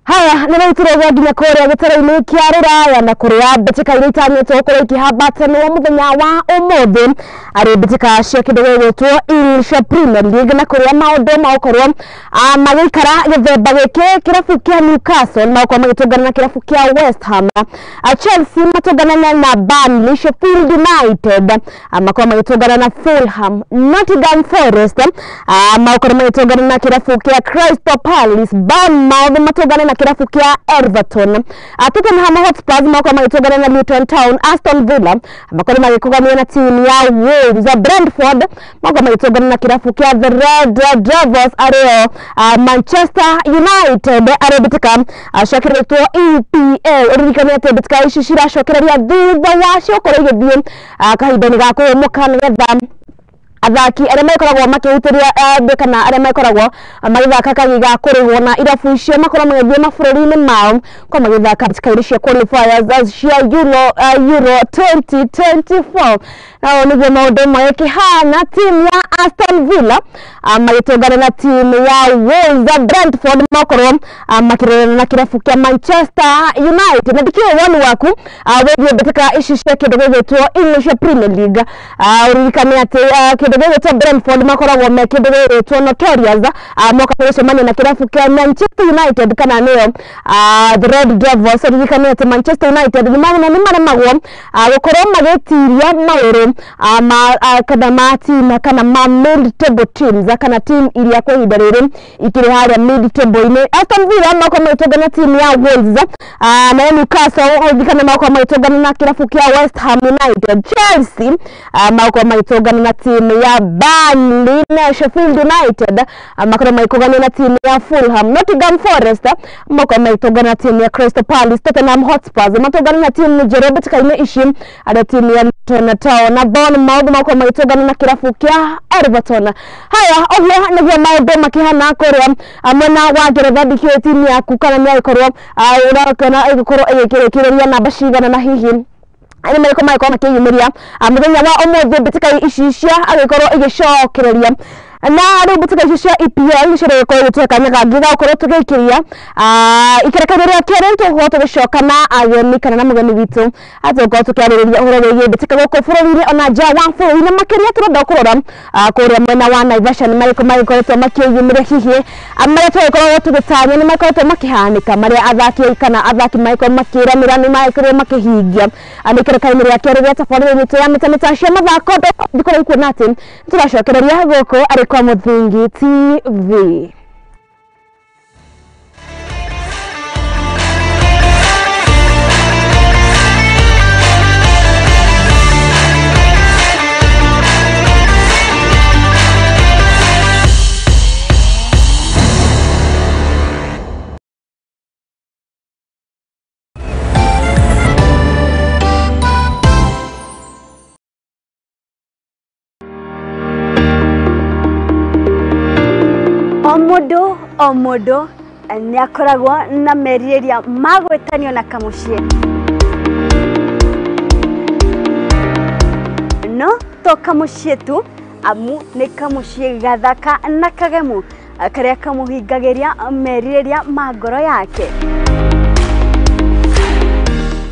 Haya nä rä nginya kå rä a gä tarå-inä kä a rå raya na kå rä a mbä tä ka iria itanyätwo gå rå ikihambatanwo må thenya wa å thä arä mbä tä ka cia kä ndå gä gwätwo English Premier League na kå rä a maå ndå magåkorwo magä ikara gä themba gä kä kä rabu kä a Newcastle magåkorwo magä tå ngana na kä rabu kä a West Ham, Chelsea matå nganana na Burnley, Sheffield United makorwo magä tå ngana na Fulham, Nottingham Forest magåkorwo magä tå ngana na kä rabu kä a Crystal Palace, Bournemouth matå ngana na kirafu kia Everton, Tottenham Hotspur magĩkorwo magĩtũngana na Luton Town, Aston Villa magĩkorwo magĩkũganio na timu ya Wolves, Brentford magĩkorwo magĩtũngana na kirafu kia the Red Devils arĩo Manchester United arĩbĩtĩka acokeretwo EPL ũririkane atĩ mbĩtĩka ici ciracokereria thutha wacio gũkorwo igĩthiĩ kahinda-inĩ ga kũhũmũka nĩgetha athaki arĩa makoragwo makĩhutĩria kana arĩa makoragwo magĩthaka kagiga kũrĩhwo na irabu icio makorwo magĩthiĩ mabũrũri-inĩ mao kwa magĩthaka mbĩtĩka cia qualifiers cia Euro 2024 nao nĩguo maũndũ magĩkĩhana. Timu ya Aston Villa magĩtũngana na timu ya Wolves, Brentford makorwo makĩrorana na kĩrabu kĩa Manchester United na ndikĩũĩ woni waku wĩgiĩ mbĩtĩka ici cia kĩndũ gĩgwĩtwo English Premier League. Ũririkane atĩ kĩndũ gĩgwĩtwo Brentford makoragwo me kĩndũ gĩgwĩtwo Notorious moka gũcemania na kĩrabu kĩa Manchester United kana nĩyo the Red Devils. Ũririkane atĩ Manchester United nĩ maremagwo gũkorwo magĩtiria maũru kana ma team kana ma mid table teams kana team iria kwa ihinda rĩrĩ ikĩrĩ harĩa mid table-inĩ. Aston Villa makorwo magĩtũngana na team ya Wolves na Newcastle ũririkane makorwo magĩtũngana na kĩrabu kĩa West Ham United. Chelsea makorwo magĩtũngana na team ya Burnley na Sheffield United makoro maikogana na timu ya Fulham. Nottingham Forest makoro maitogana na timu ya Crystal Palace. Tottenham Hotspur matogana na timu Jerobe tikaine ishi ada timu ya Luton na Bournemouth makoro maitogana na kirafu kia Everton. Haya ohio na vya maodo makihana korea amona wa Ngeretha dikio timu ya kukana ni aikorwo urakana aikorwo ekirekireria na bashigana na hihi ani mariko maiko makiyumiria muthenya wa omothe bitika icicia agikorwo igicokereria na riu bitika icicia EPL cireko guteka nyaga gukorwo tugikiria ikerekanira kere tugo tugicokana ageni kana na mugeni witu atuko tukiaririria uhoro wigi bitika goko bururi ona ja wa bururi na makiria turenda kurora kuria mwena wa Naivasha ni mariko maikoretwo makiyumiria hihi amara tukorwo tugitanya ni maikoretwo makihanika maria athaki kana athaki maiko makiramira ni maikoretwo makihingia ikerekanira kere ria tabarĩra witu ya Metameta Cia Mathako ndikora ikuona ati turacokereria goko ari kwa Muthingi TV. Omodo ni akoragwo na meriria magwetanio na kamucie no to kamucie tu amu ni kamucie gathaka na kagemu karia kamuhingagiria meriria magoro yake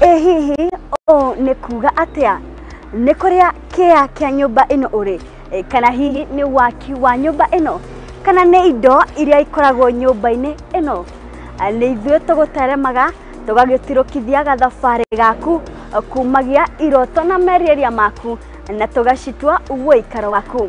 hihi o ni kuga atia ni kuria kia nyumba ino uri kana hihi ni waki wa nyumba ino kana ne indo iria ikoragwo nyumba-ini ino ni ithuĩ tũgũteremaga tũgagĩtirũkithia gathabarĩ gaku kumagia iroto na meriria maku na tũgacitua ũikaro waku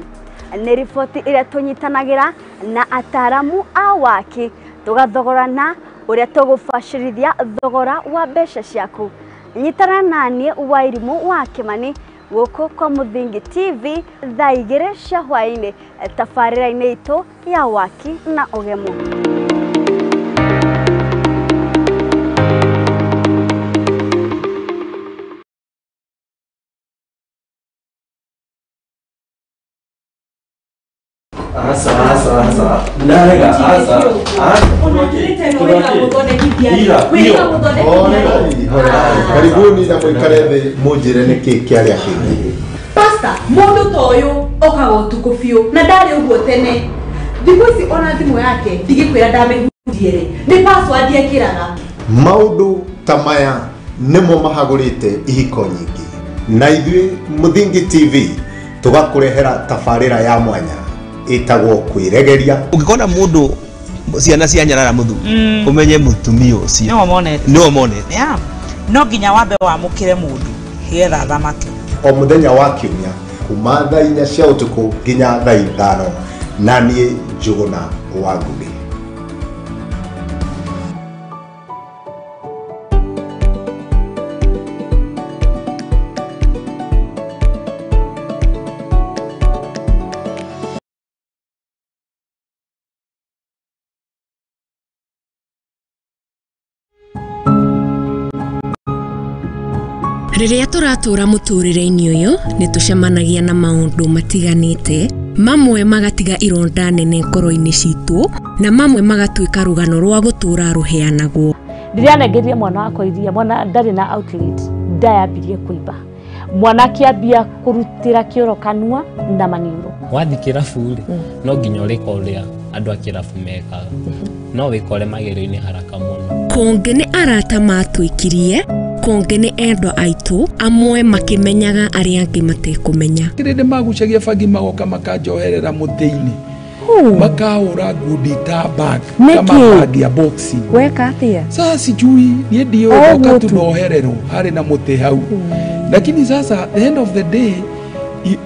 nĩ riboti iria tũnyitanagĩra na ataramu a waki tũgathogorana ũrĩa tũgũbacĩrithia thogora wa mbeca ciaku nyitana naniĩ Wairimu wa Kimani gũkũ kwa Muthingi TV thaa 2 cia hwaĩ-inĩ tabarĩra-inĩ itũ ya waki na ũgemu. Karibuni na mwikare thĩ mũnjĩre nĩkĩ kĩarĩa kĩngĩ. Pastor, mũndũ ta ũyũ okaga ũtukũ biũ na ndarĩ ũguo tene. Thikũ ici ona thimũ yake ndigĩkwĩra ndamĩhunjie rĩ, nĩ password ekĩraga. Maũndũ ta maya nĩmo mahagũrĩte ihiko nyingĩ. Na ithuĩ Muthingi TV tũgakũrehera tabarĩra ya mwanya ĩtagwo kwĩregeria. Ũngĩkona mũndũ ciana cia nyarara muthu umenye mutumia ucio no monete no nginya wambe wamukire mundu hietha thamake o muthenya wa kiumia kuma thaa 4 cia utuku nginya thaa 5 na niĩ Njuguna wa Ngugi. Rĩrĩa tũratũra mũtũrĩre-inĩ ũyũ nĩ tũcemanagia na maũndũ matiganĩte, mamwe magatiga ironda nene ngoro-inĩ citũ na mamwe magatuĩka rũgano rwa gũtũra rũheanagwo. Rĩrĩa nengeria mwana wakwa iria, mwana ndarĩ na outlet, ndayambirie kũimba. Mwana kĩambia kũrutĩra kĩoro kanua na maniũrũ. Wathi kĩrabu no nginya ũrĩka ũrĩa andũ a kĩrabu mekaga, no wĩkore magerio-inĩ haraka mũno. Konge nĩ arata matwĩkirie, konge nĩ endwa aitũ, amwe makimenyaga arĩa angĩ matekũmenya. Kĩrĩndĩ magucagia bangi magoka makanjoherera mũtĩ-inĩ, makahũra ngundi ta bag kama bag ya boxing. Weka atĩa? Sasa sijui niĩ ndiũĩ tu nohererwo harĩ na mũtĩ hau, lakini sasa at the end of the day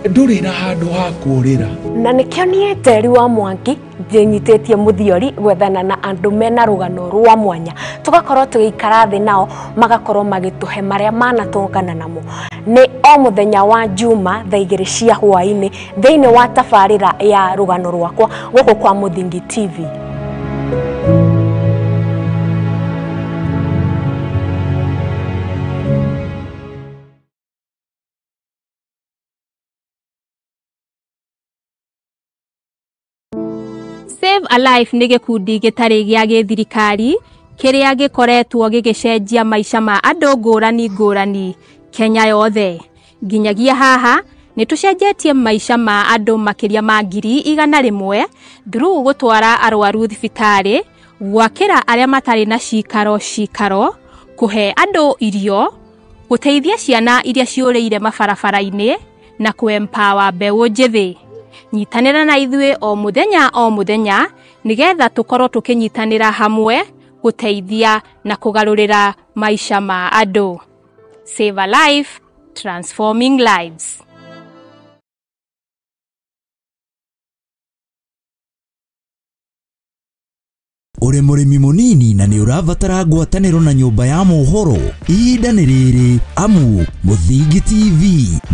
ndũrĩ na handũ ha kũrĩra. Na nĩkĩo niĩ Teri wa Mwangi njĩnyitĩtie mũthiori gwethana na andũ mena rũgano rwa mwanya tugakorwo tũgĩikara thĩ nao magakorwo magĩtũhe marĩa manatũngana namo nĩ o mũthenya wa Juma thaa 2 cia hwaĩ-inĩ thĩinĩ wa tabarĩra ya rũgano rwakwa gũkũ kwa Mũthingi TV. Save a Life nĩ gĩkundi gĩtarĩ gĩa gĩthirikari kĩrĩa gĩkoretwo gĩgĩcenjia maica ma andũ ngũrani Kenya yothe. Nginyagia haha nĩ tũcenjetie maica ma andũ makĩria ma 100,000 through gũtwara arwaru thibitarĩ, gwakĩra arĩa matarĩ na cikaro, kũhe andũ irio, gũteithia ciana iria ciũrĩire mabarabara-inĩ na kũ-empower mbeũ njĩthĩ. Nyitanĩra na ithuĩ o mũthenya nĩgetha tũkorwo tũkĩnyitanĩra hamwe gũteithia na kũgarũrĩra maica ma andũ. Save a Life, transforming lives. Uri mũrĩmi mũnini na nĩ ũrabatara ngwatanĩro na nyũmba ya mohoro, ihinda nĩ rĩrĩ, amu Mũthingi TV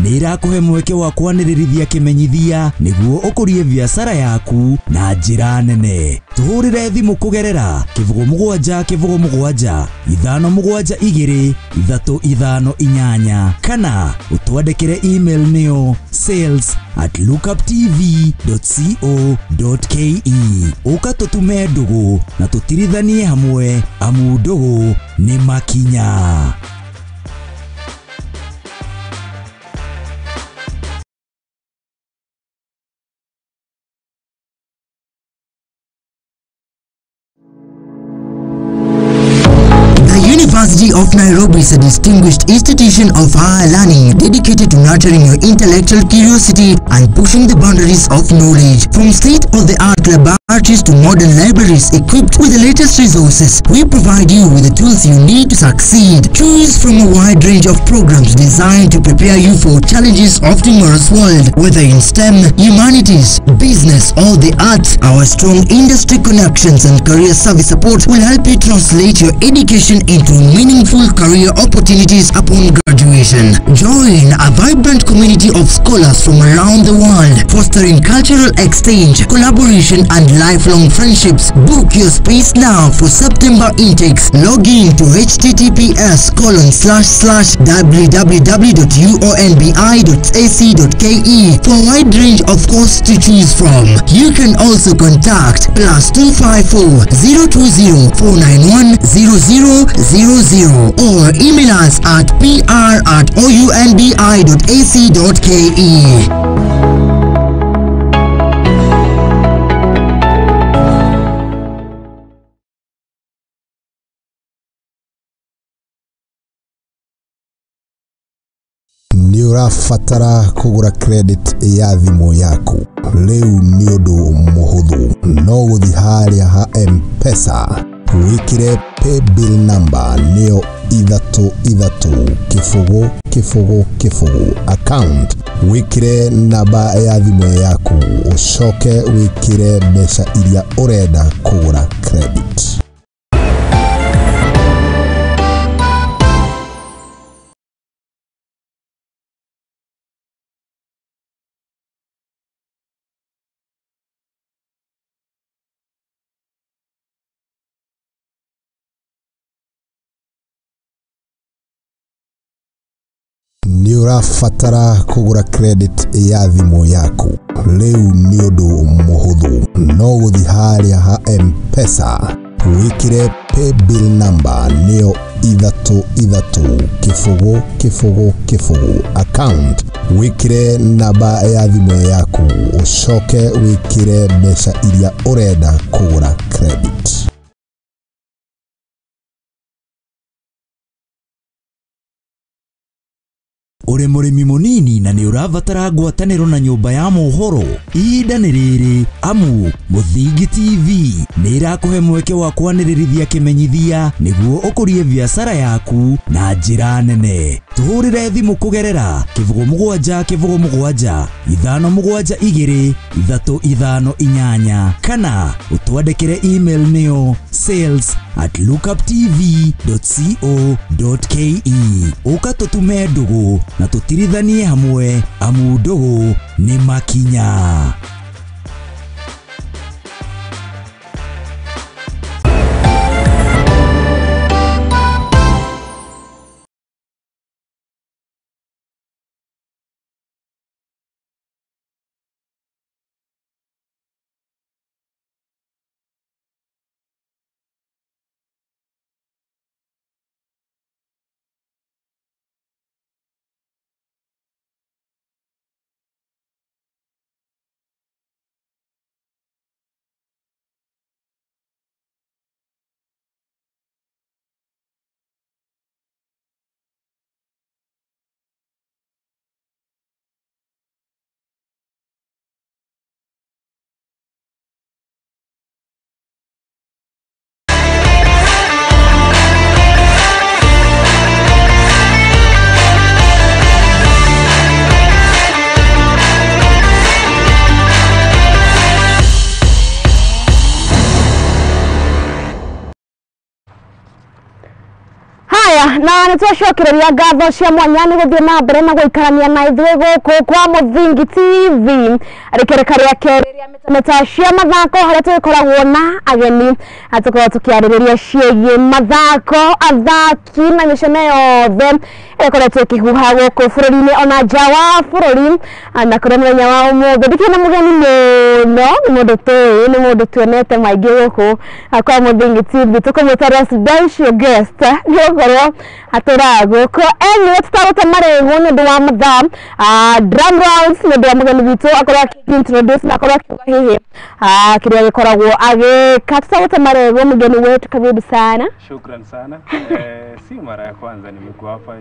nĩ ĩrakũhe mweke wa kwanĩrĩrithia kĩmenyithia nĩguo ũkũrie biacara yaku na njĩra nene. Tũhũrĩre thimũ kũgerera 0777 572 358 kana ũtwandĩkĩre email nĩyo sales@lookuptv.co.ke. Ũka tũtume ndũgũ na tũtirithanie hamwe, amu ndũgũ nĩ makinya. University of Nairobi is a distinguished institution of higher learning dedicated to nurturing your intellectual curiosity and pushing the boundaries of knowledge. From state-of-the-art laboratories to modern libraries equipped with the latest resources, we provide you with the tools you need to succeed. Choose from a wide range of programs designed to prepare you for challenges of tomorrow's world. Whether in STEM, humanities, business, or the arts, our strong industry connections and career service support will help you translate your education into meaningful career opportunities upon graduation. Join a vibrant community of scholars from around the world, fostering cultural exchange, collaboration, and lifelong friendships. Book your space now for September intakes. Log in to https://www.uonbi.ac.ke for a wide range of courses to choose from. You can also contact +254 020 491 0000 or email us at pr@ounbi.ac.ke. Nĩ ũrabatara kũgũra credit ya thimũ yaku. Rĩu nĩ ũndũ mũhũthũ, no gũthiĩ harĩa ha M-Pesa wĩkĩre paybill number nĩyo 33 account, wĩkĩre namba ya thimũ yaku, ũcoke wĩkĩre mbeca iria ũrenda kũgũra credit. Nĩ ũrabatara kũgũra credit ya thimũ yaku. Rĩu nĩ ũndũ mũhũthũ, no gũthiĩ harĩa ha M-Pesa wĩkĩre paybill number nĩyo 33 account, wĩkĩre namba ya thimũ yaku, ũcoke wĩkĩre mbeca iria ũrenda kũgũra credit. Uri murimi munini na ni urabatara ngwataniro na nyumba ya mohoro ihinda ni riri amu Muthingi TV ni irakuhe mweke wa kwanirithia kimenyithia niguo ukurie biashara yaku na njira nene. Tuhurire thimu kugerera +7 572 kana utwandikire email niyo sales@lookuptv.co.ke ukatutume ndugu na tutirithanie hamwe amu ndugu ni makinya. Na nitwacokeraria ngatho cia mwanya ni guthie na mbere na guikarania na ithuĩ gũkũ kwa Muthingi TV rikereka ria keri ria Metameta Cia Mathako haria tũkoragwo na ageni atukorwo tukiarĩrĩria ciĩgiĩ mathako, athaki na mĩcene yothe ĩkoretwo ĩkĩhuha gũkũ bũrũri-inĩ ona nja wa bũrũri. Na kũrĩ mũthenya wa ũmũthĩ ndikĩrĩ na mũgeni mũno, nĩ mũndũ tũĩ, nĩ mũndũ tuonete maingĩ gũkũ kwa Muthingi TV, tũkũmwĩta residential guest nĩ gũkorwo atũragũkũ anyway tũtagũte marĩgũ nĩ ũndũ wa mathaa. Drum rounds nĩ ũndũ wa mũgeni witũ akorwo introduce na akorwo akiuga hihi kĩrĩa gĩkoragwo agĩka. Tũtagũte marĩgũ mũgeni wetu, karibu sana. Shukran sana. Si mara ya kwanza nimekuwa hapa,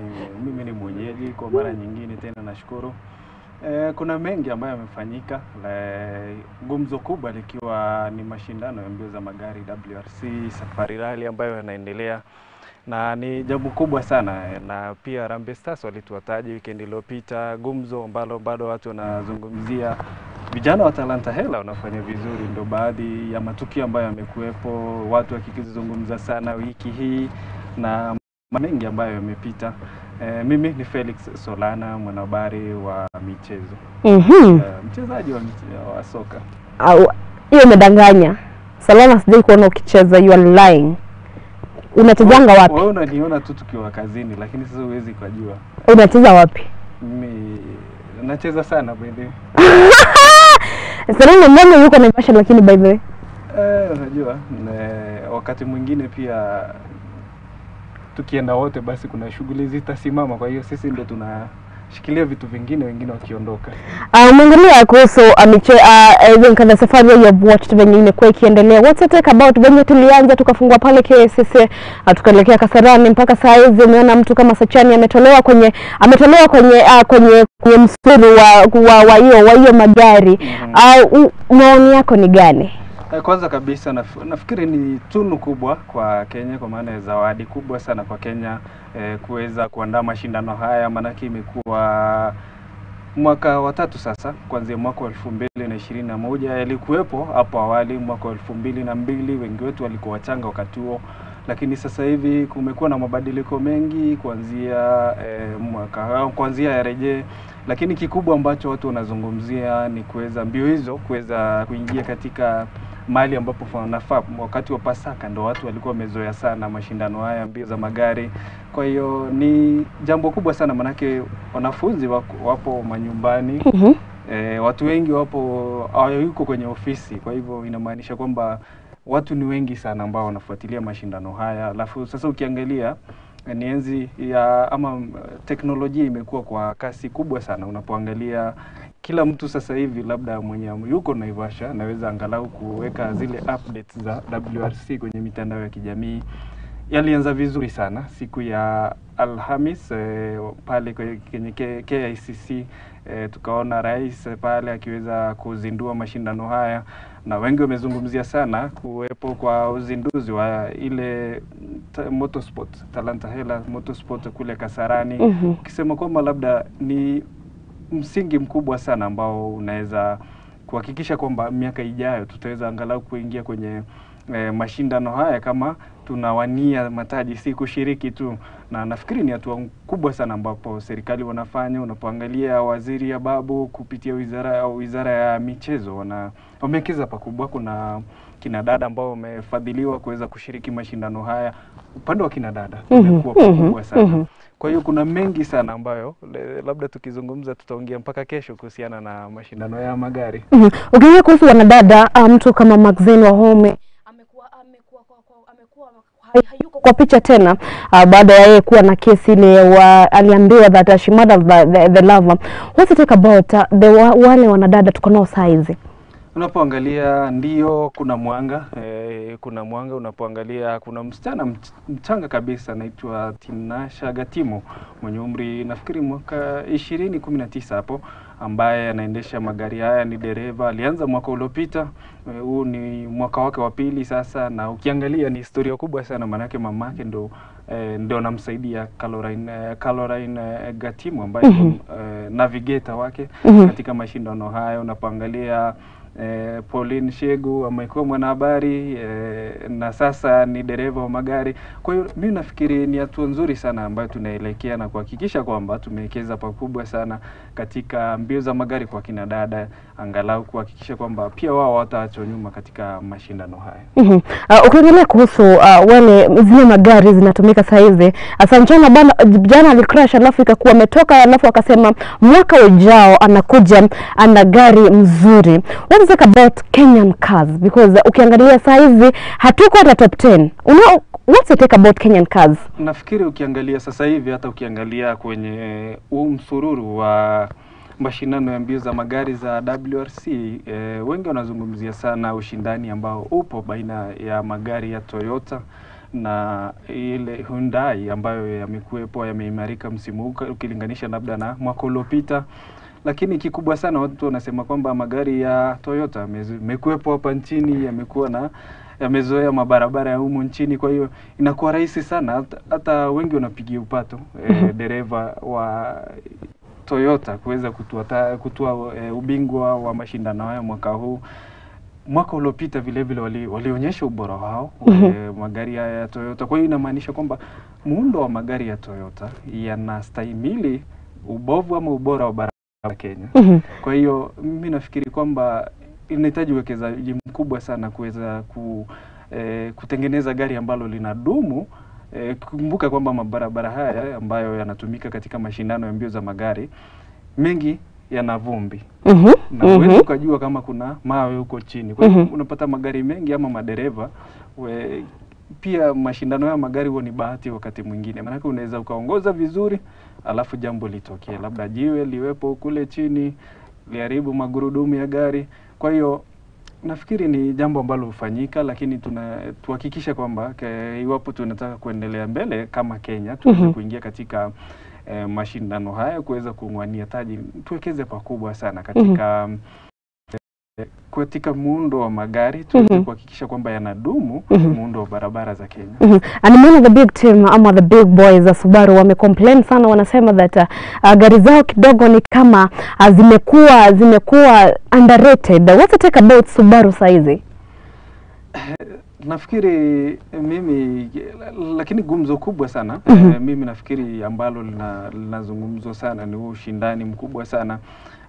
mimi ni mwenyeji kwa mara nyingine tena, nashukuru. Kuna mengi ambayo yamefanyika, gumzo kubwa likiwa ni mashindano ya mbio za magari WRC Safari Rally ambayo yanaendelea na ni jambo kubwa sana, na pia Harambee Stars walituwataji weekend iliyopita, gumzo ambalo bado watu wanazungumzia. Vijana wa Talanta Hela wanafanya vizuri, ndio baadhi ya matukio ambayo yamekuepo, watu wakizungumza sana wiki hii na mengi ambayo yamepita. Mimi ni Felix Solana, mwanahabari wa michezo. Mchezaji wa soka. Hiyo umedanganya. Salama, sijai kuona ukicheza, you are lying. Unachezanga wapi? Wewe unaniona tu tukiwa kazini, lakini sasa huwezi kujua. Unacheza wapi? Mimi nacheza sana by the way. Salama mbona yuko Naivasha lakini by the way? Unajua wakati mwingine pia tukienda wote basi kuna shughuli zitasimama, kwa hiyo sisi ndio tunashikilia vitu vingine, wengine wakiondoka. Umeangalia kuhusu even kana safari ya watch venye imekuwa ikiendelea. What's it take about venye tulianza tukafungwa pale KCC tukaelekea Kasarani mpaka saa hizi umeona mtu kama Sachani ametolewa kwenye msuru wa hiyo magari. Maoni yako ni gani? Kwanza kabisa nafikiri ni tunu kubwa kwa Kenya, kwa maana zawadi kubwa sana kwa Kenya kuweza kuandaa mashindano haya, maanake imekuwa mwaka wa 3 sasa, kuanzia mwaka wa 2021. Yalikuwepo hapo awali mwaka wa 2002, wengi wetu walikuwa wachanga wakati huo, lakini sasa hivi kumekuwa na mabadiliko mengi kuanzia ya rejea. Lakini kikubwa ambacho watu wanazungumzia ni kuweza mbio hizo kuweza kuingia katika mahali ambapo wanafaa. Wakati wa Pasaka ndo watu walikuwa wamezoea sana mashindano haya mbio za magari. Kwa hiyo ni jambo kubwa sana, manake wanafunzi wapo manyumbani. Watu wengi wapo hawayuko kwenye ofisi, kwa hivyo inamaanisha kwamba watu ni wengi sana ambao wanafuatilia mashindano haya. Alafu sasa ukiangalia ni enzi ya teknolojia imekuwa kwa kasi kubwa sana. Unapoangalia kila mtu sasa hivi, labda mwenye yuko Naivasha anaweza angalau kuweka zile updates za WRC kwenye mitandao ya kijamii. yalianza vizuri sana siku ya Alhamis pale kwenye KICC. Tukaona rais pale akiweza kuzindua mashindano haya, na wengi wamezungumzia sana kuwepo kwa uzinduzi wa ile motorsport, Talanta Hela motorsport kule Kasarani, ukisema kwamba labda ni msingi mkubwa sana ambao unaweza kuhakikisha kwamba miaka ijayo tutaweza angalau kuingia kwenye mashindano haya kama tunawania mataji, si kushiriki tu. Na nafikiri ni hatua kubwa sana ambapo serikali wanafanya. Unapoangalia waziri ya Babu kupitia wizara ya michezo wamewekeza pakubwa. Kuna kina dada ambao wamefadhiliwa kuweza kushiriki mashindano haya. Upande wa kina dada umekuwa pakubwa sana. Kwa hiyo kuna mengi sana ambayo labda tukizungumza tutaongea mpaka kesho kuhusiana na mashindano ya magari. Ukiongea kuhusu wanadada, mtu kama Maxine Wahome hayuko kwa picha tena baada ya yeye kuwa na kesi ile aliambiwa that she murdered the lover. What's it take about wale wanadada tuko nao saizi? Unapoangalia ndio kuna mwanga, unapoangalia kuna msichana mchanga kabisa anaitwa Tinasha Gatimo mwenye umri nafikiri mwaka 2019 hapo, ambaye anaendesha magari haya, ni dereva. Alianza mwaka uliopita, huu ni mwaka wake wa pili sasa, na ukiangalia ni historia kubwa sana, manake mamake ndio anamsaidia Caroline Gatimo ambaye navigator wake katika mashindano haya. Unapoangalia Pauline Shegu amekuwa mwanahabari na sasa ni dereva wa magari. Kwa hiyo mimi nafikiri ni hatua nzuri sana ambayo tunaelekea na kuhakikisha kwamba tumewekeza pakubwa sana katika mbio za magari kwa kina dada, angalau kuhakikisha kwamba pia wao wataachwa nyuma katika mashindano haya. Ukiangalia kuhusu wale zile magari zinatumika sasa hivi, jana alicrash alafu ikakuwa ametoka, alafu akasema mwaka ujao anakuja ana gari mzuri. What is it about Kenyan cars? Because ukiangalia sasa hivi hatuko hata top 10. What's it take about Kenyan cars? Nafikiri ukiangalia sasa hivi, hata ukiangalia kwenye msururu wa mashindano ya mbio za magari za WRC, wengi wanazungumzia sana ushindani ambao upo baina ya magari ya Toyota na ile Hyundai ambayo yamekuepo, yameimarika msimu huu ukilinganisha labda na mwaka uliopita. Lakini kikubwa sana watu wanasema kwamba magari ya Toyota yamekuepo hapa nchini, yamezoea mabarabara ya humu nchini, kwa hiyo inakuwa rahisi sana hata wengi wanapigia upato dereva wa Toyota kuweza kutua ubingwa wa mashindano haya mwaka huu. Mwaka uliopita vile vile walionyesha ubora wao magari ya Toyota. Kwa hiyo inamaanisha kwamba muundo wa magari ya Toyota yanastahimili ubovu ama ubora wa barabara Kenya. Kwa hiyo mimi nafikiri kwamba inahitaji uwekezaji mkubwa sana kuweza kutengeneza gari ambalo linadumu. Kumbuka kwamba mabarabara haya ambayo yanatumika katika mashindano ya mbio za magari mengi yana vumbi. Na huwezi ukajua kama kuna mawe huko chini. Kwa hiyo unapata magari mengi ama madereva pia mashindano ya magari huwa ni bahati wakati mwingine. Maana unaweza ukaongoza vizuri alafu jambo litokee, labda jiwe liwepo kule chini liharibu magurudumu ya gari. Kwa hiyo nafikiri ni jambo ambalo hufanyika, lakini tuhakikisha kwamba iwapo tunataka kuendelea mbele kama Kenya, tuweze kuingia katika mashindano haya kuweza kuwania taji, tuwekeze pakubwa sana katika muundo wa magari, tuweze kuhakikisha kwamba yanadumu muundo wa barabara za Kenya. And one of the big team ama the big boys za Subaru wamecomplain sana, wanasema that gari zao kidogo ni kama zimekuwa underrated. What's it take about Subaru saizi? Nafikiri mimi, lakini gumzo kubwa sana mimi nafikiri ambalo linazungumzwa sana ni ushindani mkubwa sana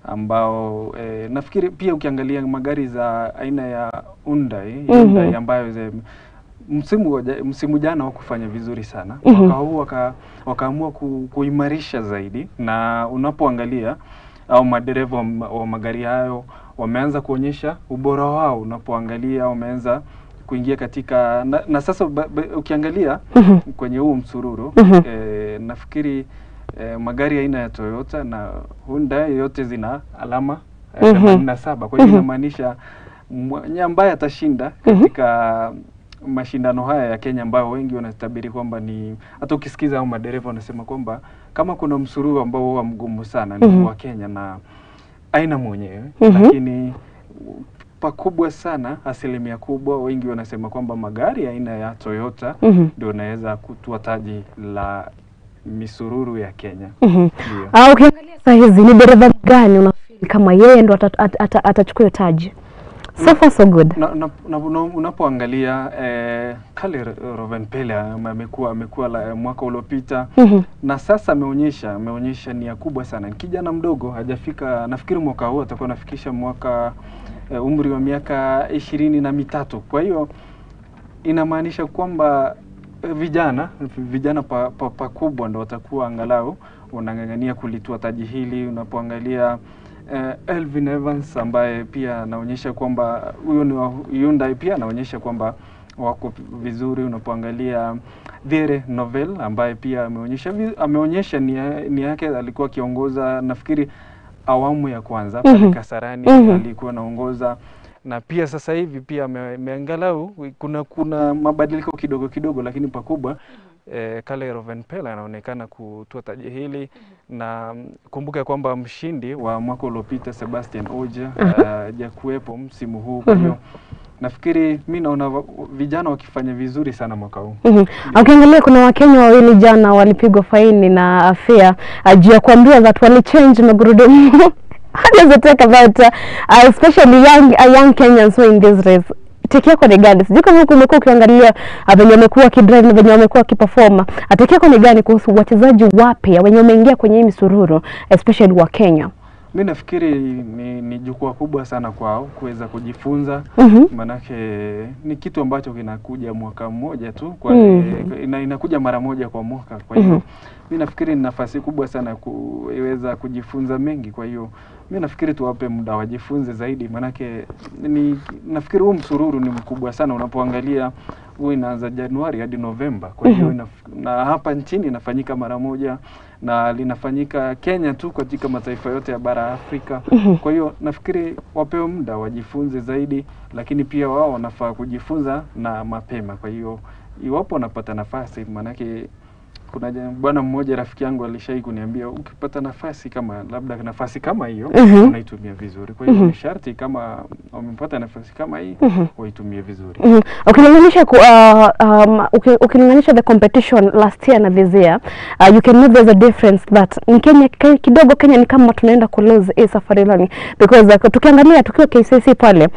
ambao nafikiri pia ukiangalia magari za aina ya Hyundai ambayo msimu jana wakufanya vizuri sana. Mwaka huu wakaamua kuimarisha zaidi, na unapoangalia au madereva wa magari hayo wameanza kuonyesha ubora wao. Unapoangalia wameanza kuingia katika na sasa ukiangalia kwenye huu msururu nafikiri magari aina ya Toyota na Hyundai yote zina alama 87. Kwa hiyo inamaanisha mwenye ambaye atashinda katika mashindano haya ya Kenya ambayo wengi wanatabiri kwamba ni, hata ukisikiza au madereva wanasema kwamba kama kuna msururu ambao huwa mgumu sana ni wa Kenya na aina mwenyewe, lakini pakubwa sana, asilimia kubwa wengi wanasema kwamba magari aina ya Toyota ndio naweza kutua taji la misururu ya Kenya. Ukiangalia saa hizi ni dereva gani unafeel kama yeye ndo atachukua taji? So far so good. Unapoangalia Kale Rovanpela amekuwa mwaka uliopita na sasa ameonyesha nia kubwa sana. Kijana mdogo hajafika, nafikiri mwaka huu atakuwa nafikisha mwaka umri wa miaka 23. Kwa hiyo inamaanisha kwamba vijana pakubwa ndo watakuwa angalau wanang'ang'ania kulitua taji hili. Unapoangalia Elvin Evans ambaye pia anaonyesha kwamba huyo ni wa Hyundai, pia anaonyesha kwamba wako vizuri. Unapoangalia Dere Novel ambaye pia ameonyesha nia yake, alikuwa akiongoza nafikiri awamu ya kwanza pale Kasarani, alikuwa anaongoza, na pia sasa hivi pia ameangalau kuna mabadiliko kidogo lakini pakubwa. Kale Rovanpela anaonekana kutua taji hili, na kumbuka kwamba mshindi wa mwaka uliopita Sebastian Oja hajakuwepo msimu huu. Kwa hiyo nafikiri mimi naona vijana wakifanya vizuri sana mwaka huu. Ukiangalia kuna Wakenya wawili jana walipigwa faini na afya juu ya kuambiwa that wali change magurudumu. How does it take about especially young Kenyans who in this race? Take yako ni gani? Sijui kama umekuwa ukiangalia venye wamekuwa kidrive na venye wamekuwa kiperforma. Take yako ni gani kuhusu wachezaji wapya wenye wameingia kwenye hii misururu especially wa Kenya? Mimi nafikiri ni jukwaa kubwa sana kwao kuweza kujifunza. Manake ni kitu ambacho kinakuja mwaka mmoja tu, kwa inakuja mara moja kwa mwaka. Kwa hiyo mimi nafikiri ni nafasi kubwa sana kuweza kujifunza mengi. Kwa hiyo mimi nafikiri tuwape muda wajifunze zaidi, manake nafikiri huu msururu ni mkubwa sana. Unapoangalia huu inaanza Januari hadi Novemba. Kwa hiyo na hapa nchini inafanyika mara moja, na linafanyika Kenya tu katika mataifa yote ya bara Afrika. Kwa hiyo nafikiri wapewe muda wajifunze zaidi, lakini pia wao wanafaa kujifunza na mapema. Kwa hiyo iwapo wanapata nafasi, manake kuna bwana mmoja rafiki yangu alishai kuniambia ukipata nafasi kama hiyo unaitumia vizuri. Kwa hiyo ni sharti kama umepata nafasi kama hii uitumie vizuri. Ukilinganisha the competition last year na this year, you can know there's a difference that in Kenya kidogo Kenya ni kama tunaenda ku lose a safari learning, because tukiangalia tukiwa KCC pale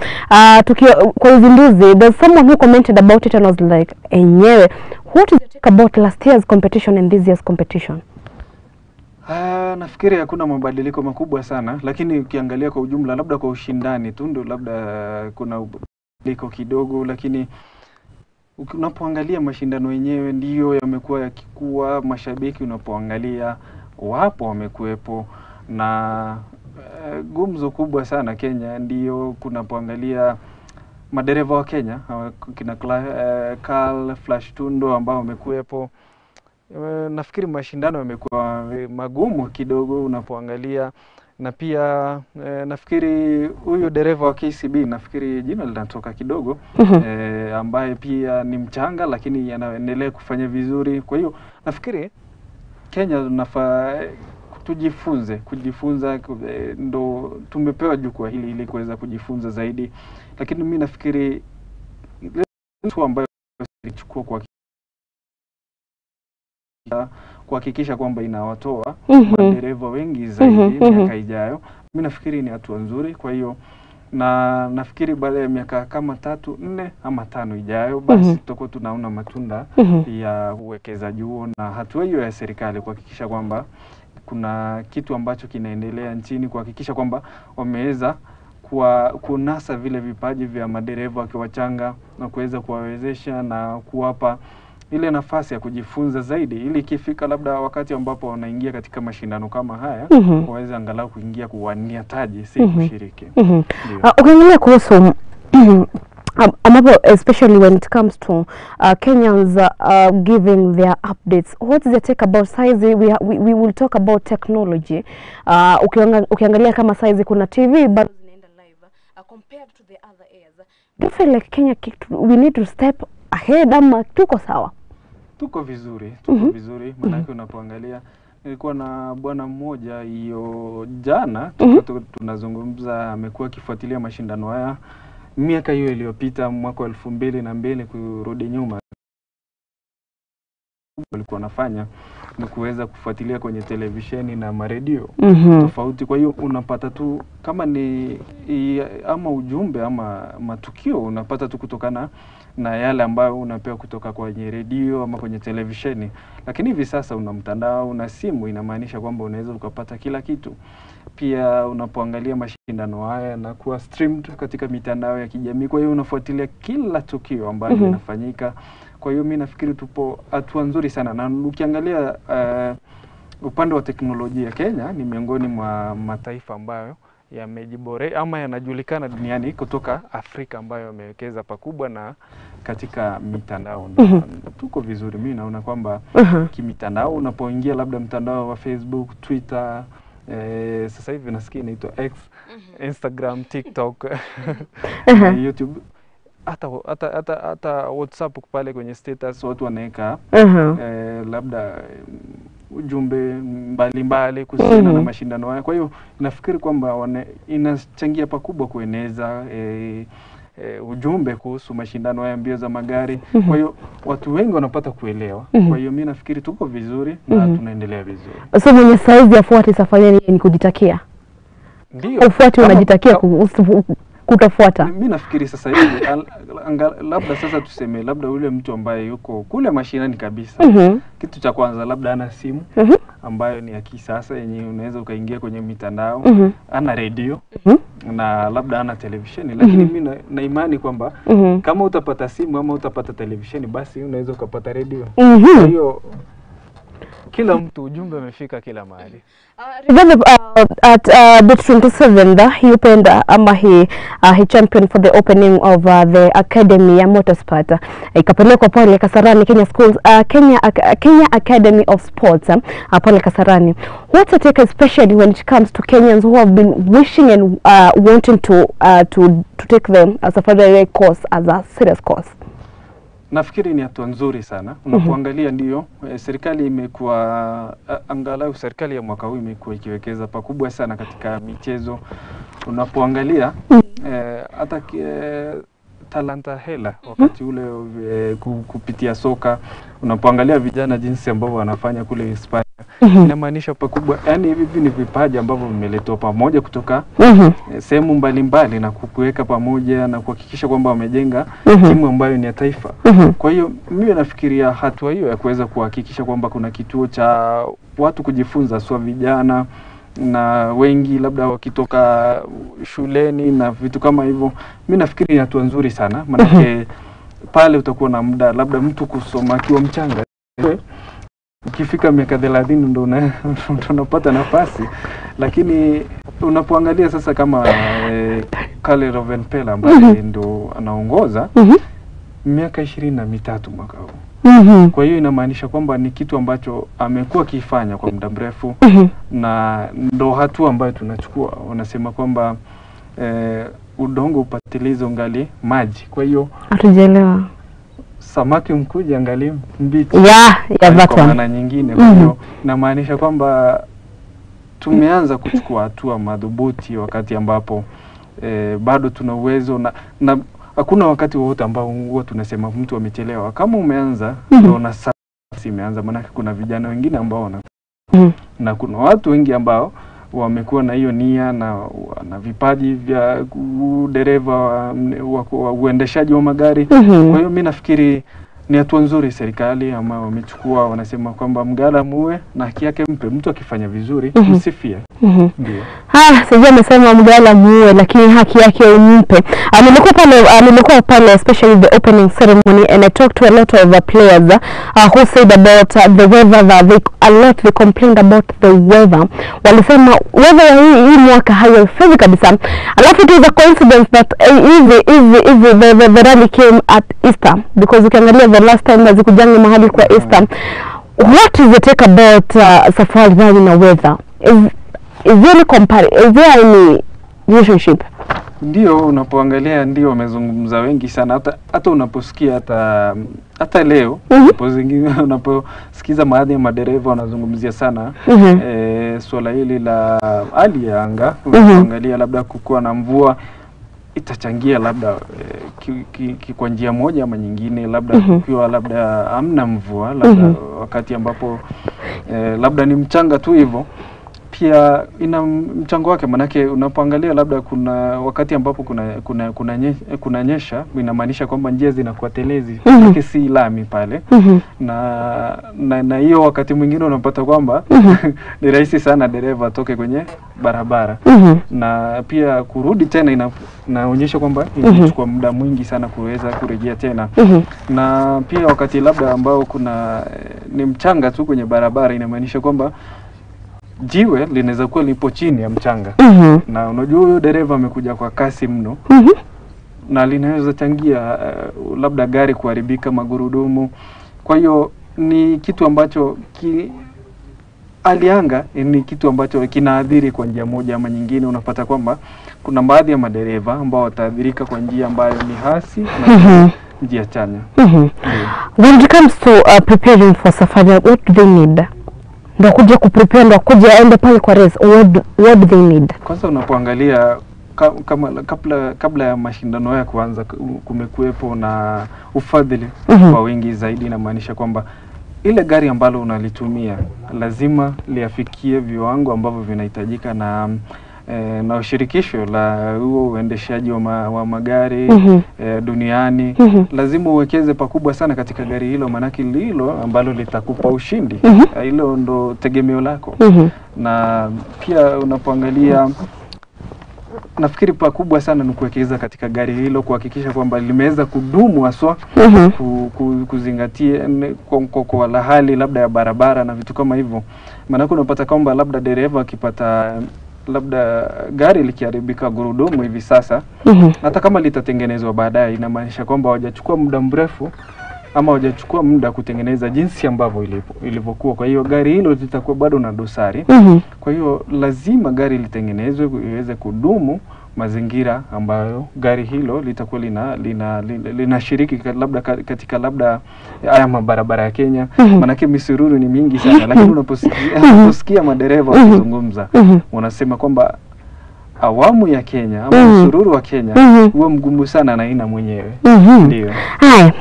kwa uzinduzi, there's someone who commented about it and was like, enyewe, what is your take about last year's competition and this year's competition? Nafikiri hakuna mabadiliko makubwa sana, lakini ukiangalia kwa ujumla, labda kwa ushindani tu ndio labda kuna mabadiliko kidogo, lakini unapoangalia mashindano yenyewe ndiyo yamekuwa yakikua. Mashabiki unapoangalia wapo wamekuepo, na gumzo kubwa sana Kenya ndiyo kunapoangalia madereva wa Kenya kina Carl Flash Tundo ambao wamekuepo. Nafikiri mashindano yamekuwa magumu kidogo unapoangalia, na pia nafikiri huyu dereva wa KCB, nafikiri jina linatoka kidogo, ambaye pia ni mchanga lakini anaendelea kufanya vizuri. Kwa hiyo nafikiri Kenya tunafaa kujifunza, ndo tumepewa jukwaa hili ili kuweza kujifunza zaidi. Lakini mimi nafikiri mtu ambaye alichukua kuhakikisha kwamba inawatoa madereva wengi zaidi miaka ijayo, mimi nafikiri ni hatua nzuri. Kwa hiyo na nafikiri baada ya miaka kama 3, 4 ama 5 ijayo, basi tutakuwa tunaona matunda ya uwekezaji huo na hatua hiyo ya serikali kuhakikisha kwamba kuna kitu ambacho kinaendelea nchini, kuhakikisha kwamba wameweza kunasa vile vipaji vya madereva wakiwachanga na kuweza kuwawezesha na kuwapa ile nafasi ya kujifunza zaidi, ili ikifika labda wakati ambapo wanaingia katika mashindano kama haya waweze angalau kuingia kuwania taji, si kushiriki. Ukiangalia kuhusu especially when it comes to Kenyans giving their updates, what is the take about size? We will talk about technology. Ukiangalia kama size kuna TV bado zinaenda live compared to the other areas. Do you feel like Kenya we need to step ahead ama tuko sawa? Tuko vizuri, vizuri. Maanake unapoangalia nilikuwa na bwana mmoja hiyo jana tunazungumza, amekuwa akifuatilia mashindano haya miaka hiyo iliyopita, mwaka 2002 kurudi nyuma. Walikuwa wanafanya ni kuweza kufuatilia kwenye televisheni na maredio tofauti. Kwa hiyo unapata tu kama ni ama ujumbe ama matukio unapata tu kutokana na yale ambayo unapewa kutoka kwenye redio ama kwenye televisheni. Lakini hivi sasa una mtandao, una simu, inamaanisha kwamba unaweza ukapata kila kitu. Pia unapoangalia mashindano haya na kuwa streamed katika mitandao ya kijamii, kwa hiyo unafuatilia kila tukio ambalo linafanyika. Kwa hiyo mimi nafikiri tupo hatua nzuri sana, na ukiangalia upande wa teknolojia, Kenya ni miongoni mwa mataifa ambayo yamejiboresha ama yanajulikana duniani kutoka Afrika, ambayo yamewekeza pakubwa na katika mitandao. Tuko vizuri. Mimi naona kwamba kimitandao, unapoingia labda mtandao wa Facebook, Twitter, sasa hivi nasikia inaitwa X, Instagram, TikTok, YouTube, hata WhatsApp pale kwenye status watu wanaweka labda ujumbe mbalimbali kuhusiana na mashindano haya. Kwa hiyo nafikiri kwamba inachangia pakubwa kueneza ujumbe kuhusu mashindano haya mbio za magari. Kwa hiyo watu wengi wanapata kuelewa. Kwa hiyo mimi nafikiri tuko vizuri na tunaendelea vizuri. So mwenye saizi afuate safari ni kujitakia. Ndio. Ufuate unajitakia kutofuata. Mimi nafikiri sasa hivi labda sasa tuseme labda ule mtu ambaye yuko kule mashinani kabisa. Kitu cha kwanza labda ana simu ambayo ni ya kisasa yenye unaweza ukaingia kwenye mitandao, ana redio na labda ana televisheni. Lakini mimi na imani kwamba kama utapata simu ama utapata televisheni, basi unaweza ukapata redio. Kwa hiyo kila mtu ujumbe umefika kila mahali. At bit 27 he opened he championed for the opening of the academy ya motorsport. Ikapelekwa pale Kasarani Kenya Schools, Kenya Academy of Sports pale Kasarani. What's the take, especially when it comes to Kenyans who have been wishing and wanting to take them as a further course as a serious course? Nafikiri ni hatua nzuri sana. Unapoangalia ndio serikali imekuwa angalau serikali ya mwaka huu imekuwa ikiwekeza pakubwa sana katika michezo. Unapoangalia hata talanta hela wakati ule kupitia soka, unapoangalia vijana jinsi ambavyo wanafanya kule Hispania, inamaanisha pakubwa, yani hivi ni vipaji ambavyo vimeletwa pamoja kutoka sehemu mbalimbali na kukuweka pamoja na kuhakikisha kwamba wamejenga timu ambayo ni ya taifa. Kwa hiyo mimi nafikiria hatua hiyo ya kuweza kuhakikisha kwamba kuna kituo cha watu kujifunza, swa vijana na wengi labda wakitoka shuleni na vitu kama hivyo, mimi nafikiri ni hatua nzuri sana. Maana pale utakuwa na muda labda mtu kusoma akiwa mchanga, ukifika miaka 30 ndo unapata nafasi. Lakini unapoangalia sasa kama Kale Rovenpela ambaye ndo anaongoza miaka 23 mwaka huu. Kwa hiyo inamaanisha kwamba ni kitu ambacho amekuwa kifanya kwa muda mrefu, na ndo hatua ambayo tunachukua. Wanasema kwamba udongo upatilizo ungali maji. Kwa hiyo hatujaelewa, samaki mkuja angali mbichi. Kwa maana nyingine. Kwa hiyo inamaanisha kwamba tumeanza kuchukua hatua madhubuti wakati ambapo bado tuna uwezo na hakuna wakati wote ambao huwa tunasema mtu amechelewa. Kama umeanza ndio na sasa imeanza, maana kuna vijana wengine ambao na kuna watu wengi ambao wamekuwa na hiyo nia na vipaji vya dereva wa uendeshaji wa magari. Kwa hiyo mimi nafikiri ni hatua nzuri serikali ama wamechukua. Wanasema kwamba mgala muwe na haki yake mpe, mtu akifanya vizuri msifie. Ndio. Sijui amesema mgala muwe lakini haki yake umpe. Nilikuwa pale especially the opening ceremony, and I talked to a lot of players who said about the weather, they complained about the weather. Walisema weather hii mwaka haifai kabisa. Alafu it is a coincidence that the rally came at Easter, because ukiangalia the last time hazikujanga mahali kwa Easter. What is the take about safari rally na weather? Is there any relationship? Ndio, unapoangalia ndio wamezungumza wengi sana, hata unaposikia hata leo unaposikiza baadhi ya madereva wanazungumzia sana swala hili la hali ya anga. Unapoangalia labda kukuwa na mvua itachangia labda kwa njia moja ama nyingine, labda kukiwa labda hamna mvua, labda wakati ambapo labda ni mchanga tu hivyo, pia ina mchango wake. Manake unapoangalia labda kuna wakati ambapo kuna nyesha, inamaanisha kwamba njia zinakuwa telezi, si lami pale, na hiyo wakati mwingine unapata kwamba ni rahisi sana dereva atoke kwenye barabara, na pia kurudi tena inaonyesha kwamba inachukua muda mwingi sana kuweza kurejea tena. Na pia wakati labda ambao kuna ni mchanga tu kwenye barabara, inamaanisha kwamba jiwe linaweza kuwa lipo chini ya mchanga, na unajua huyo dereva amekuja kwa kasi mno, na linaweza changia labda gari kuharibika, magurudumu. Kwa hiyo ni kitu ambacho alianga ni kitu ambacho kinaathiri kwa njia moja ama nyingine. Unapata kwamba kuna baadhi ya madereva ambao wataathirika kwa njia ambayo ni hasi na njia chanya. When it comes to preparing for safari, what do they need? Ndio kuja kuprepare, ndio kuja aende pale kwa race, what do they need? Kwanza unapoangalia kabla ya mashindano ya kuanza, kumekuwepo na ufadhili kwa wingi zaidi. Inamaanisha kwamba ile gari ambalo unalitumia lazima liafikie viwango ambavyo vinahitajika na ushirikisho la huo uendeshaji wa magari duniani. Lazima uwekeze pakubwa sana katika gari hilo, manake hilo ambalo litakupa ushindi. Hilo ndo tegemeo lako. Na pia unapoangalia, nafikiri pakubwa sana ni kuwekeza katika gari hilo, kuhakikisha kwamba limeweza kudumu haswa, kuzingatia kwa hali labda ya barabara na vitu kama hivyo. Maana unapata kwamba labda dereva akipata labda gari likiharibika gurudumu hivi sasa, hata kama litatengenezwa baadaye, inamaanisha kwamba hawajachukua muda mrefu ama hawajachukua muda kutengeneza jinsi ambavyo ilivyokuwa. Kwa hiyo gari hilo litakuwa bado na dosari. Kwa hiyo lazima gari litengenezwe iweze kudumu mazingira ambayo gari hilo litakuwa linashiriki labda katika labda haya mabarabara ya Kenya. Manake misururu ni mingi sana, lakini unaposikia madereva wakizungumza, wanasema kwamba awamu ya Kenya ama msururu wa Kenya huwa mgumu sana na ina mwenyewe. Ndio. Hai,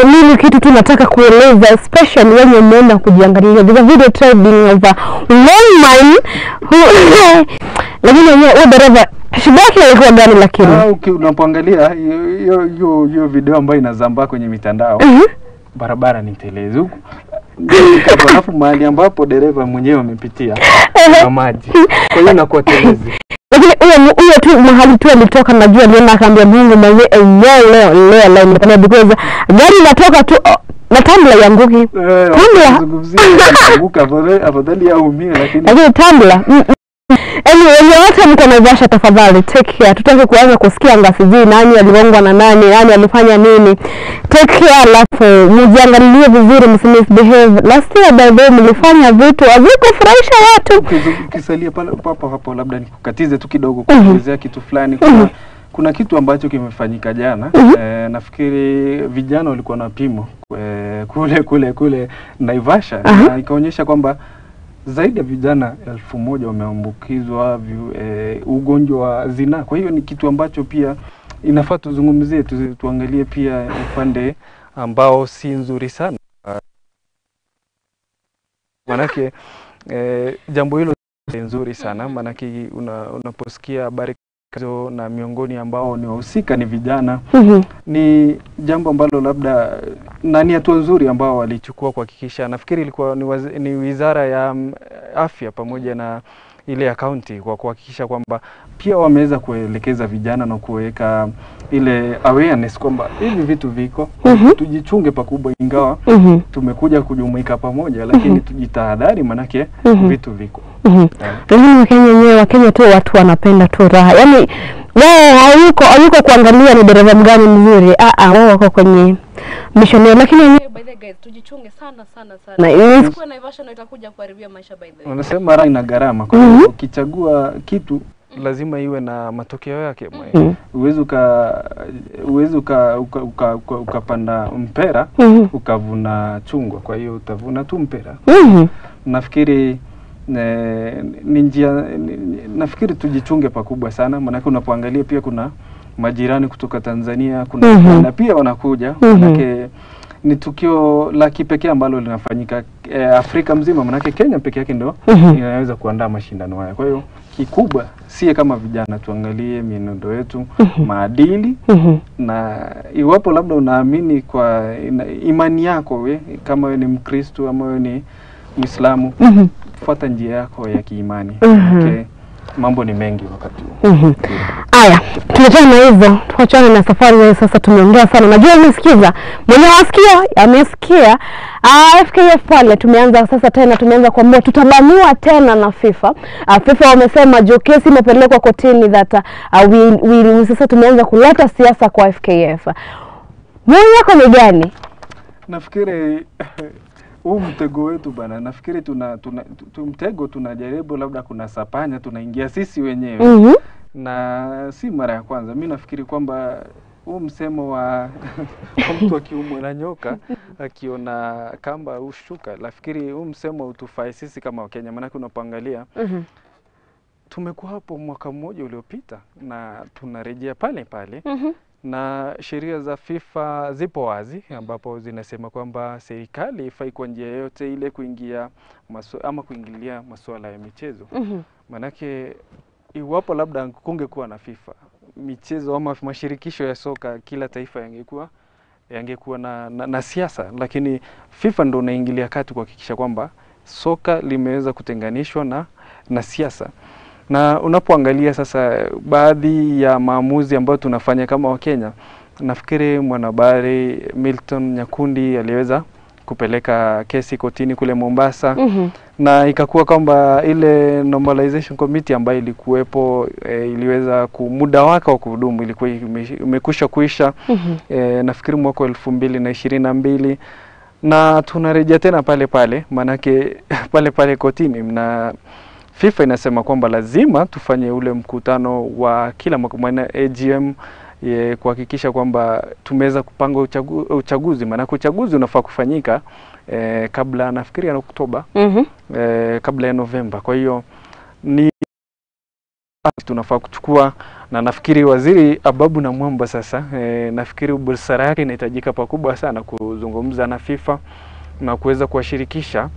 mimi kitu tu nataka kueleza, especially wenye mmeenda kujiangalia the video trading of one man lakini huyo dereva shida yake ilikuwa gani? Lakini unapoangalia hiyo video ambayo inazambaa kwenye mitandao, barabara ni telezi huko, alafu mahali ambapo dereva mwenyewe amepitia na maji, kwa hiyo inakuwa telezi. Lakini huyo tu mahali tu alitoka, najua aliona akaambia Mungu mwenyewe leo nipenda, because gari inatoka tu na tumbler yanguki. Yanguka afadhali aumie, lakini tumbler. Anyway, wote mko Naivasha, tafadhali take care. Tutaki kuanza kusikia ngasiji nani aligongwa na nani alifanya nini. Take care, alafu mjiangalie vizuri, msimisbehave. Last year by the way mlifanya vitu havikufurahisha watu. Ukisalia hapo labda nikukatize tu kidogo kuelezea kitu fulani. Kuna kitu ambacho kimefanyika jana. Nafikiri vijana walikuwa na pimo kule Naivasha, na ikaonyesha kwamba zaidi ya vijana 1000 wameambukizwa ugonjwa wa zinaa. Kwa hiyo ni kitu ambacho pia inafaa tuzungumzie, tuangalie pia upande ambao si nzuri sana. Manake jambo hilo ni nzuri sana, manake unaposikia habari na miongoni ambao ni wahusika ni vijana, ni jambo ambalo labda nani hatua nzuri ambao walichukua kuhakikisha. Nafikiri ilikuwa ni Wizara ya Afya pamoja na ile ya county, kwa kuhakikisha kwamba pia wameweza kuelekeza vijana na kuweka ile awareness kwamba hivi vitu viko, tujichunge pakubwa, ingawa tumekuja kujumuika pamoja, lakini tujitahadhari, manake vitu viko. Lakini Wakenya tu watu wanapenda tu raha. Yaani wao hayuko kuangalia ni dereva mgani mzuri. Wao wako kwenye mission. Lakini by the guys tujichunge sana. Na siku Naivasha itakuja kuharibia maisha by the way. Wanasema raha ina gharama. Kwa hiyo ukichagua kitu lazima iwe na matokeo yake. Uwezi ukapanda mpera ukavuna chungwa, kwa hiyo utavuna tu mpera. Nafikiri nafikiri tujichunge pakubwa sana, maana unapoangalia pia kuna majirani kutoka Tanzania, kuna na pia wanakuja, manake ni tukio la kipekee ambalo linafanyika Afrika mzima, manake Kenya peke yake ndio inaweza kuandaa mashindano haya. Kwa hiyo kikubwa sie kama vijana tuangalie mienendo yetu, maadili, na iwapo labda unaamini kwa imani yako, kama wewe ni Mkristo ama wewe ni Muislamu, fuata njia yako ya kiimani. Okay. Mambo ni mengi wakati huu. Aya, tuachane na hivyo, tuachane na safari ya sasa. Tumeongea sana, najua umesikiza, mwenye wasikio amesikia. FKF pale tumeanza sasa tena, tumeanza kuamua tutabaniwa tena na FIFA. FIFA wamesema jo kesi imepelekwa kotini that sasa tumeanza kuleta siasa kwa FKF. Moyo wako ni gani? Nafikiri huu mtego wetu bana, nafikiri mtego tunajaribu, labda kuna sapanya tunaingia sisi wenyewe. Na si mara ya kwanza. Mimi nafikiri kwamba huu msemo wa mtu akiumwa na nyoka akiona kamba ushuka, nafikiri huu msemo utufai sisi kama Wakenya, maana unapoangalia tumekuwa hapo mwaka mmoja uliopita na tunarejea pale pale. Na sheria za FIFA zipo wazi, ambapo zinasema kwamba serikali ifai kwa njia yote ile kuingilia masuala ya michezo. Manake iwapo labda kungekuwa na FIFA, michezo ama mashirikisho ya soka kila taifa yangekuwa na siasa, lakini FIFA ndo inaingilia kati kuhakikisha kwamba soka limeweza kutenganishwa na siasa. Na unapoangalia sasa baadhi ya maamuzi ambayo tunafanya kama Wakenya, nafikiri mwanahabari Milton Nyakundi aliweza kupeleka kesi kotini kule Mombasa, na ikakuwa kwamba ile normalization committee ambayo ilikuwepo iliweza muda wake wa kuhudumu ilikuwa imekwisha kuisha nafikiri mwaka 2022, na tunarejea tena pale pale, manake pale pale kotini. Na FIFA inasema kwamba lazima tufanye ule mkutano wa kila mwaka AGM kuhakikisha kwamba tumeweza kupanga uchaguzi, maana uchaguzi unafaa kufanyika kabla nafikiri ya Oktoba, kabla ya Novemba. Kwa hiyo ni tunafaa kuchukua, na nafikiri waziri Ababu na Mwamba sasa nafikiri busara yake inahitajika pakubwa sana kuzungumza na FIFA na kuweza kuwashirikisha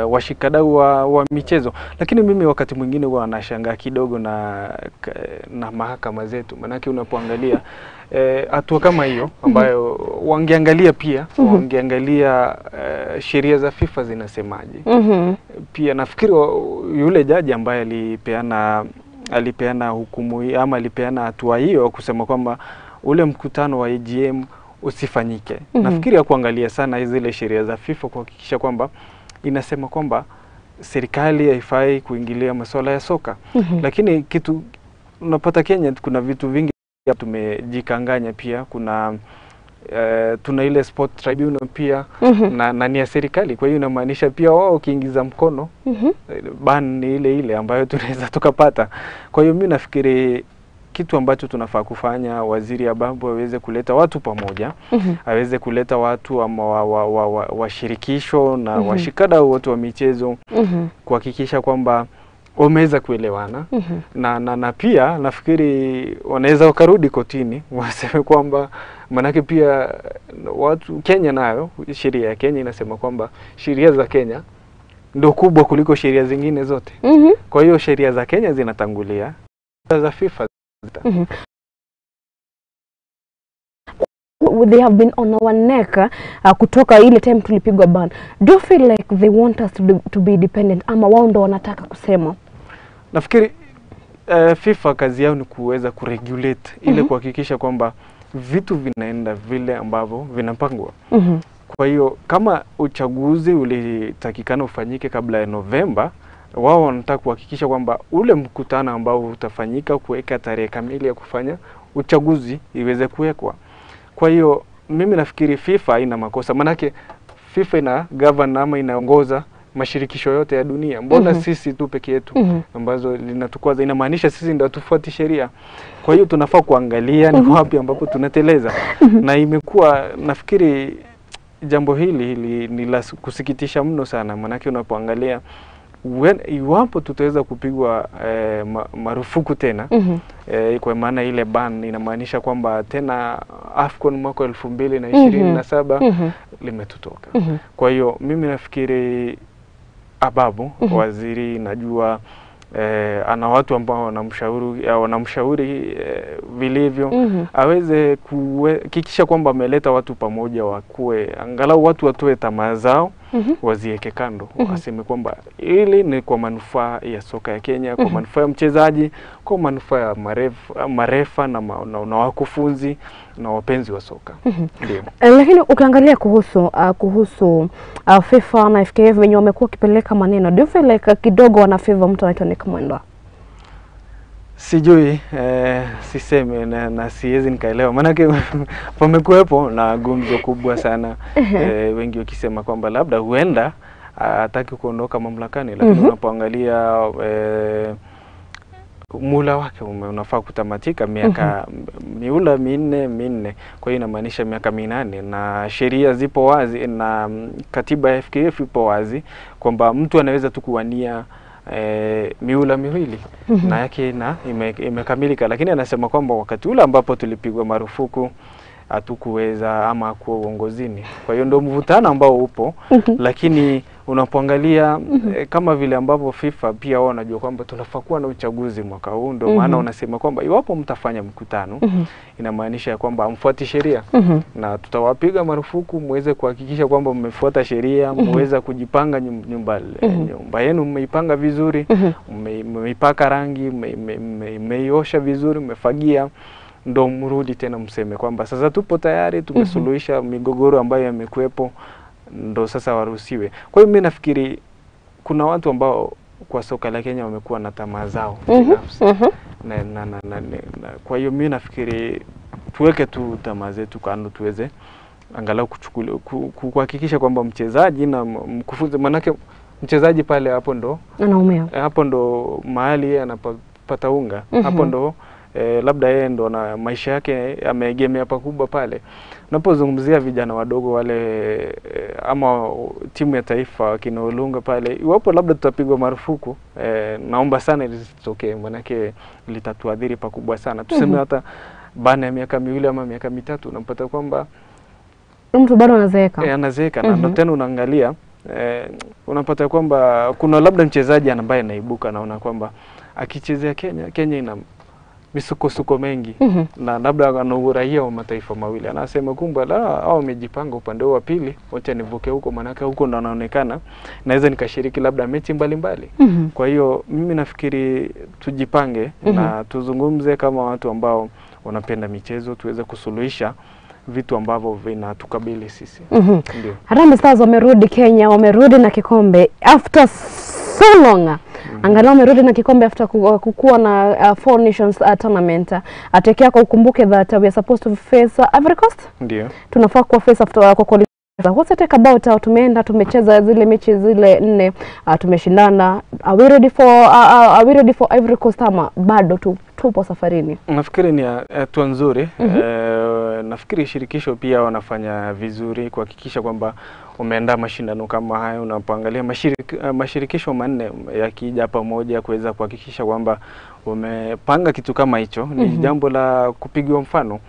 washikadau wa michezo. Lakini mimi wakati mwingine huwa nashangaa kidogo na mahakama zetu, manake unapoangalia hatua kama hiyo ambayo wangeangalia pia wangeangalia sheria za FIFA zinasemaje. Pia nafikiri yule jaji ambaye alipeana hukumu ama alipeana hatua hiyo kusema kwamba ule mkutano wa AGM usifanyike, nafikiri ya kuangalia sana zile sheria za FIFA kuhakikisha kwamba inasema kwamba serikali haifai kuingilia masuala ya soka. Lakini kitu unapata Kenya kuna vitu vingi tumejikanganya pia. Tuna ile sport tribunal pia na ni ya serikali, kwa hiyo inamaanisha pia wao kiingiza mkono ban ni ile ambayo tunaweza tukapata. Kwa hiyo mimi nafikiri kitu ambacho tunafaa kufanya, waziri Ababu aweze kuleta watu pamoja, aweze kuleta watu ama washirikisho na washikadau wote wa michezo kuhakikisha kwamba wameweza kuelewana. Na pia nafikiri wanaweza wakarudi kotini waseme kwamba, manake pia watu Kenya nayo sheria ya Kenya inasema kwamba sheria za Kenya ndio kubwa kuliko sheria zingine zote. Kwa hiyo sheria za Kenya zinatangulia za FIFA. They have been on our neck kutoka ile time tulipigwa ban. Do you feel like they want us to be dependent, ama wao ndo wanataka kusema? Nafikiri FIFA kazi yao ni kuweza kuregulate ile kuhakikisha kwamba vitu vinaenda vile ambavyo vinapangwa. Kwa hiyo kama uchaguzi ulitakikana ufanyike kabla ya Novemba, wao wanataka kuhakikisha kwamba ule mkutano ambao utafanyika kuweka tarehe kamili ya kufanya uchaguzi iweze kuwekwa. Kwa hiyo mimi nafikiri FIFA ina makosa, manake FIFA ina govern ama inaongoza mashirikisho yote ya dunia. Mbona sisi tu peke yetu ambazo linatukwaza? Inamaanisha sisi ndio tufuati sheria. Kwa hiyo tunafaa kuangalia ni wapi ambapo tunateleza. Na imekuwa nafikiri jambo hili ni la kusikitisha mno sana, manake unapoangalia iwapo tutaweza kupigwa marufuku tena kwa maana ile ban inamaanisha kwamba tena AFCON mwaka 2027 limetutoka. Kwa hiyo mimi nafikiri Ababu waziri najua ana watu ambao wanamshauri vilivyo aweze kuhakikisha kwamba ameleta watu pamoja, wakue angalau watu watoe tamaa zao wazieke kando. Aseme kwamba ili ni kwa manufaa ya soka ya Kenya, kwa manufaa ya mchezaji, kwa manufaa ya marefa na wakufunzi na wapenzi wa soka. Ndio. Lakini ukiangalia kuhusu FIFA na FKF wenye wamekuwa kipeleka maneno, do you feel like kidogo wana favor mtu anaitwa Nick Mwendwa? Sijui, siseme na siwezi nikaelewa. Maanake pamekuwepo na gumzo kubwa sana, wengi wakisema kwamba labda huenda hataki kuondoka mamlakani, lakini unapoangalia mula wake unafaa kutamatika miaka miula minne. Kwa hiyo inamaanisha miaka 8, na sheria zipo wazi na katiba ya FKF ipo wazi kwamba mtu anaweza tu kuwania miula miwili na yake na imekamilika. Lakini anasema kwamba wakati ule ambapo tulipigwa marufuku hatukuweza ama kuwa uongozini. Kwa hiyo ndio mvutano ambao upo. Lakini unapoangalia kama vile ambavyo FIFA pia wao wanajua kwamba tunafaa kuwa na uchaguzi mwaka huu, ndio maana wanasema kwamba iwapo mtafanya mkutano inamaanisha kwamba mfuati sheria na tutawapiga marufuku, muweze kuhakikisha kwamba mmefuata sheria, muweza kujipanga nyumba yenu mmeipanga vizuri, mmeipaka rangi, mmeiosha vizuri, mmefagia, ndo mrudi tena mseme kwamba sasa tupo tayari, tumesuluhisha migogoro ambayo yamekuepo, ndo sasa waruhusiwe. Kwa hiyo mimi nafikiri kuna watu ambao kwa soka la Kenya wamekuwa na tamaa zao binafsi. Kwa hiyo mimi nafikiri tuweke tu tamaa zetu kando, tuweze angalau kuhakikisha kwamba mchezaji na mkufunzi, manake mchezaji pale hapo ndo anaumia, hapo ndo mahali anapata unga, hapo ndo labda yeye ndo na maisha yake ameegemea pakubwa pale. Unapozungumzia vijana wadogo wale ama timu ya taifa kina Olunga pale, iwapo labda tutapigwa marufuku, naomba sana lisitokee, manake litatuadhiri pakubwa sana. Tuseme hata bana ya miaka 2 ama miaka 3 unapata kwamba mtu bado anazeeka. Anazeeka na tena unaangalia unapata kwamba kuna labda mchezaji ambaye anaibuka naona kwamba akichezea Kenya ina misukosuko mengi na labda ana uraia wa mataifa mawili, anasema kumbe au amejipanga upande wa pili, wacha nivuke huko, manaka huko ndo anaonekana naweza nikashiriki labda mechi mbalimbali. Kwa hiyo mimi nafikiri tujipange na tuzungumze kama watu ambao wanapenda michezo, tuweze kusuluhisha vitu ambavyo vinatukabili sisi. Ndio. Harambee Stars wamerudi Kenya, wamerudi na kikombe after so long. Angalau wamerudi na kikombe after kukua na 4 Nations tournament. Atekea kwa ukumbuke that we are supposed to face Ivory Coast. Ndio. Tunafaa kwa face after kwa qualify. What's it about? Tumeenda tumecheza zile mechi zile 4, tumeshindana. Are we ready for Ivory Coast ama bado tupo safarini? Nafikiri ni hatua nzuri. Nafikiri shirikisho pia wanafanya vizuri kuhakikisha kwamba umeandaa mashindano kama hayo. Unapoangalia mashirikisho 4 yakija pamoja kuweza kuhakikisha kwamba umepanga kitu kama hicho, ni jambo la kupigwa mfano.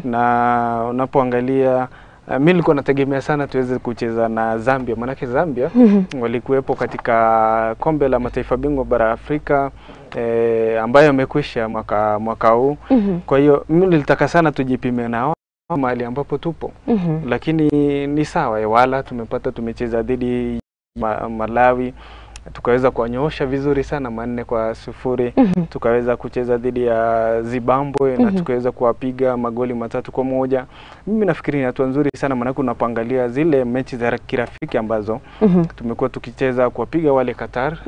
Na unapoangalia mimi nilikuwa nategemea sana tuweze kucheza na Zambia, manake Zambia walikuwepo katika kombe la mataifa bingwa bara Afrika ambayo yamekwisha mwaka huu. Kwa hiyo mimi nilitaka sana tujipime nao mahali ambapo tupo. Lakini ni sawa, wala tumecheza dhidi Malawi, tukaweza kuwanyoosha vizuri sana 4-0. Tukaweza kucheza dhidi ya Zimbabwe na tukaweza kuwapiga magoli 3-1. Mimi nafikiri ni hatua nzuri sana, maana unapoangalia zile mechi za kirafiki ambazo tumekuwa tukicheza, kuwapiga wale Qatar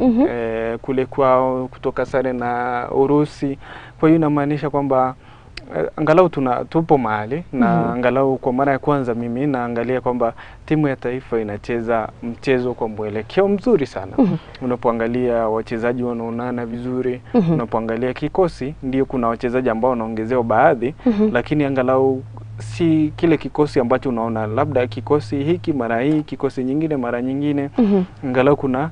kule kwao, kutoka sare na Urusi. Kwa hiyo inamaanisha kwamba angalau tupo mahali na angalau kwa mara ya kwanza mimi naangalia kwamba timu ya taifa inacheza mchezo kwa mwelekeo mzuri sana. Unapoangalia wachezaji wanaonana vizuri, unapoangalia kikosi ndio kuna wachezaji ambao wanaongezewa baadhi, lakini angalau si kile kikosi ambacho unaona labda kikosi hiki mara hii, kikosi nyingine mara nyingine. Angalau kuna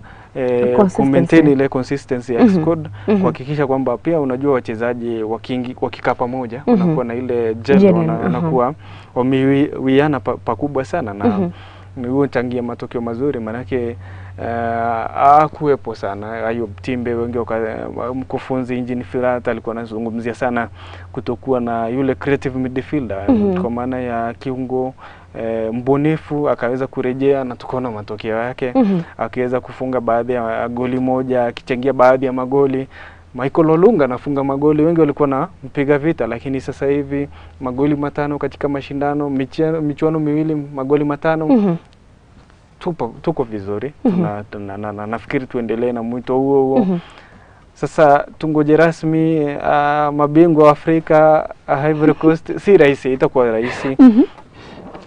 maintain ile consistency ya squad, kuhakikisha kwamba pia unajua wachezaji wakikaa pamoja wanakuwa na ile gel, wanakuwa wamewiana pakubwa sana, na ni huo changia matokeo mazuri. Manake kuwepo sana Ayub Timbe, wengi mkufunzi Engine Firat alikuwa anazungumzia sana kutokuwa na yule creative midfielder, kwa maana ya kiungo mbunifu akaweza kurejea na tukaona matokeo yake. Akiweza kufunga baadhi ya goli moja, akichangia baadhi ya magoli. Michael Olunga anafunga magoli, wengi walikuwa na mpiga vita, lakini sasa hivi magoli 5 katika mashindano, michuano miwili magoli 5. Tuko vizuri. Nafikiri tuendelee na mwito huo. Sasa tungoje rasmi mabingwa wa Afrika, Ivory Coast. Si rahisi, itakuwa rahisi.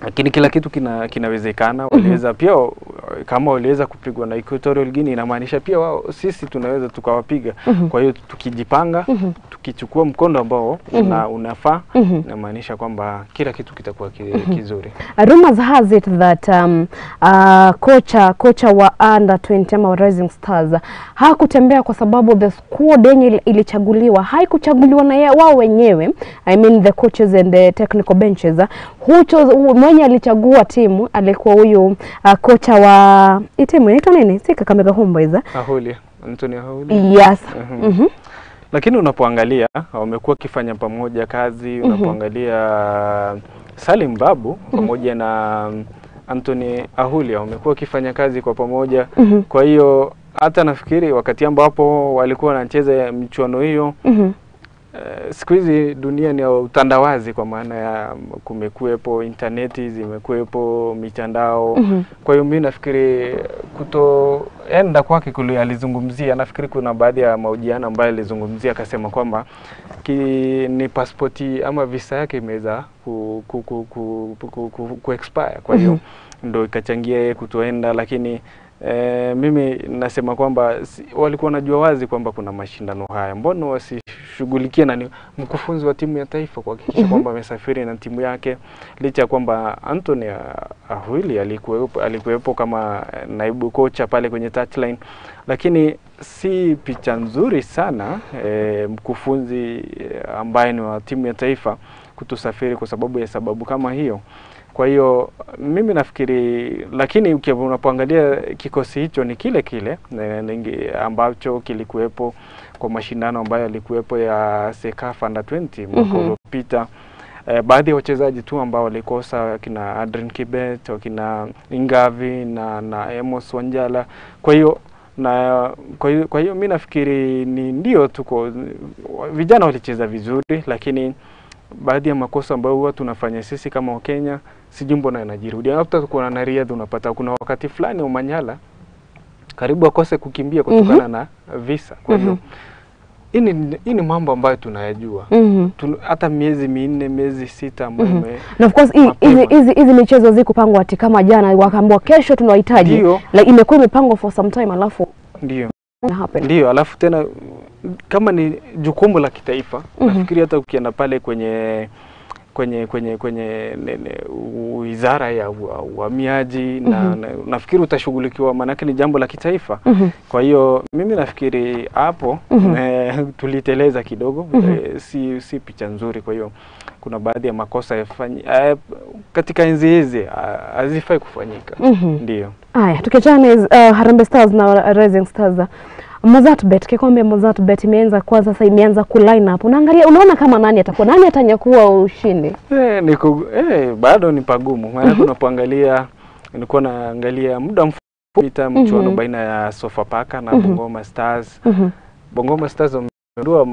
Lakini kila kitu kinawezekana. Waliweza pia, kama waliweza kupigwa na Equatorial Guinea, inamaanisha pia wao sisi tunaweza tukawapiga. Kwa hiyo tukijipanga, tukichukua mkondo ambao unafaa, inamaanisha kwamba kila kitu kitakuwa kizuri. Rumors has it that kocha wa under 20 ama Rising Stars hakutembea kwa sababu the squad yenye ilichaguliwa haikuchaguliwa na wao wenyewe. I mean the coaches and the technical benches. Mwenye alichagua timu alikuwa huyu kocha wa timu inaitwa nini? Si Kakamega Homeboyz. Ahuli, Anthony Ahuli. Yes. Lakini unapoangalia wamekuwa kifanya pamoja kazi, unapoangalia Salim Babu pamoja na Anthony Ahuli wamekuwa kifanya kazi kwa pamoja. Kwa hiyo hata nafikiri wakati ambapo walikuwa wanacheza michuano hiyo, siku hizi dunia ni ya utandawazi, kwa maana ya kumekuepo interneti, zimekuepo mitandao. Kwa hiyo mimi nafikiri kutoenda kwake kule alizungumzia, nafikiri kuna baadhi ya mahojiano ambayo alizungumzia akasema kwamba ni pasipoti ama visa yake imeweza ku expire. Kwa hiyo ndio ikachangia yeye kutoenda, lakini mimi nasema kwamba walikuwa wanajua wazi kwamba kuna mashindano haya. Mbona wasishughulikie na mkufunzi wa timu ya taifa kuhakikisha kwamba amesafiri na timu yake, licha kwamba Anthony Ahuli alikuwepo kama naibu kocha pale kwenye touchline, lakini si picha nzuri sana mkufunzi ambaye ni wa timu ya taifa kutosafiri kwa sababu kama hiyo. Kwa hiyo mimi nafikiri, lakini unapoangalia kikosi hicho ni kile ambacho kilikuwepo kwa mashindano ambayo yalikuwepo ya Sekafa Under 20 mwaka uliopita. Baadhi ya wachezaji tu ambao walikosa, kina Adrian Kibet, kina Ingavi na Amos Wanjala. Kwa hiyo mimi nafikiri ndio tuko vijana walicheza vizuri, lakini baadhi ya makosa ambayo huwa tunafanya sisi kama Wakenya si jumbo na yanajirudia. Hata kuna na riadha unapata kuna wakati fulani Omanyala karibu akose kukimbia kutokana na visa. Kwa hiyo hii ni mambo ambayo tunayajua. Hata miezi 4, miezi 6 ambayo na of course hizi michezo zikupangwa ati kama jana wakaambiwa kesho tunahitaji, like imekuwa imepangwa for some time, alafu ndio alafu tena kama ni jukumu la kitaifa, nafikiri hata ukienda pale kwenye wizara ya uhamiaji na nafikiri utashughulikiwa, maana ni jambo la kitaifa. Kwa hiyo mimi nafikiri hapo tuliteleza kidogo, si picha nzuri. Kwa hiyo kuna baadhi ya makosa katika enzi hizi hazifai kufanyika. Ndio haya, tukiachana Harambee Stars na Rising Stars, Mozartbet, kikombe Mozartbet imeanza kwa sasa, imeanza ku line up. Unaona kama nani atanyakua ushindi? Bado ni pagumu. Maana unapoangalia, nilikuwa naangalia muda mfupi mchuano baina ya Sofapaka na Bungoma Stars. Bungoma Stars wamedua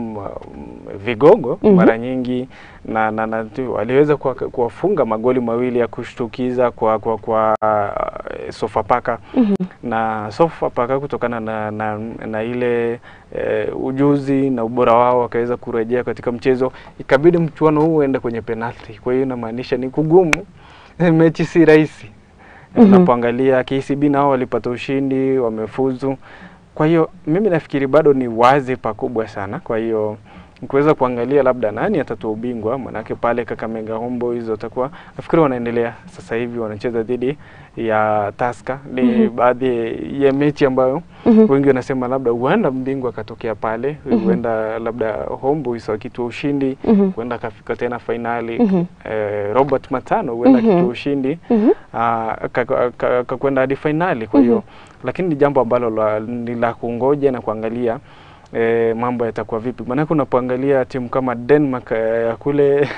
vigogo mara nyingi na waliweza kuwafunga magoli mawili ya kushtukiza kwa Sofapaka na Sofapaka kutokana na ile ujuzi na ubora wao wakaweza kurejea katika mchezo, ikabidi mchuano huu uende kwenye penalty. Kwa hiyo inamaanisha ni kugumu, mechi si rahisi. Unapoangalia KCB nao walipata ushindi, wamefuzu. Kwa hiyo mimi nafikiri bado ni wazi pakubwa sana. Kwa hiyo kuweza kuangalia labda nani atatoa ubingwa, manake pale Kakamega Homeboyz watakuwa nafikiri wanaendelea sasa hivi wanacheza dhidi ya Tusker. Ni baadhi ya mechi ambayo wengi wanasema labda huenda mbingwa akatokea pale, huenda labda Homeboyz wakitoa ushindi, huenda kafika tena finali. Robert Matano huenda kitoa ushindi akakwenda hadi finali. Kwa hiyo lakini ni jambo ambalo ni la kungoja na kuangalia mambo yatakuwa vipi. Maana unapoangalia timu kama Denmark kule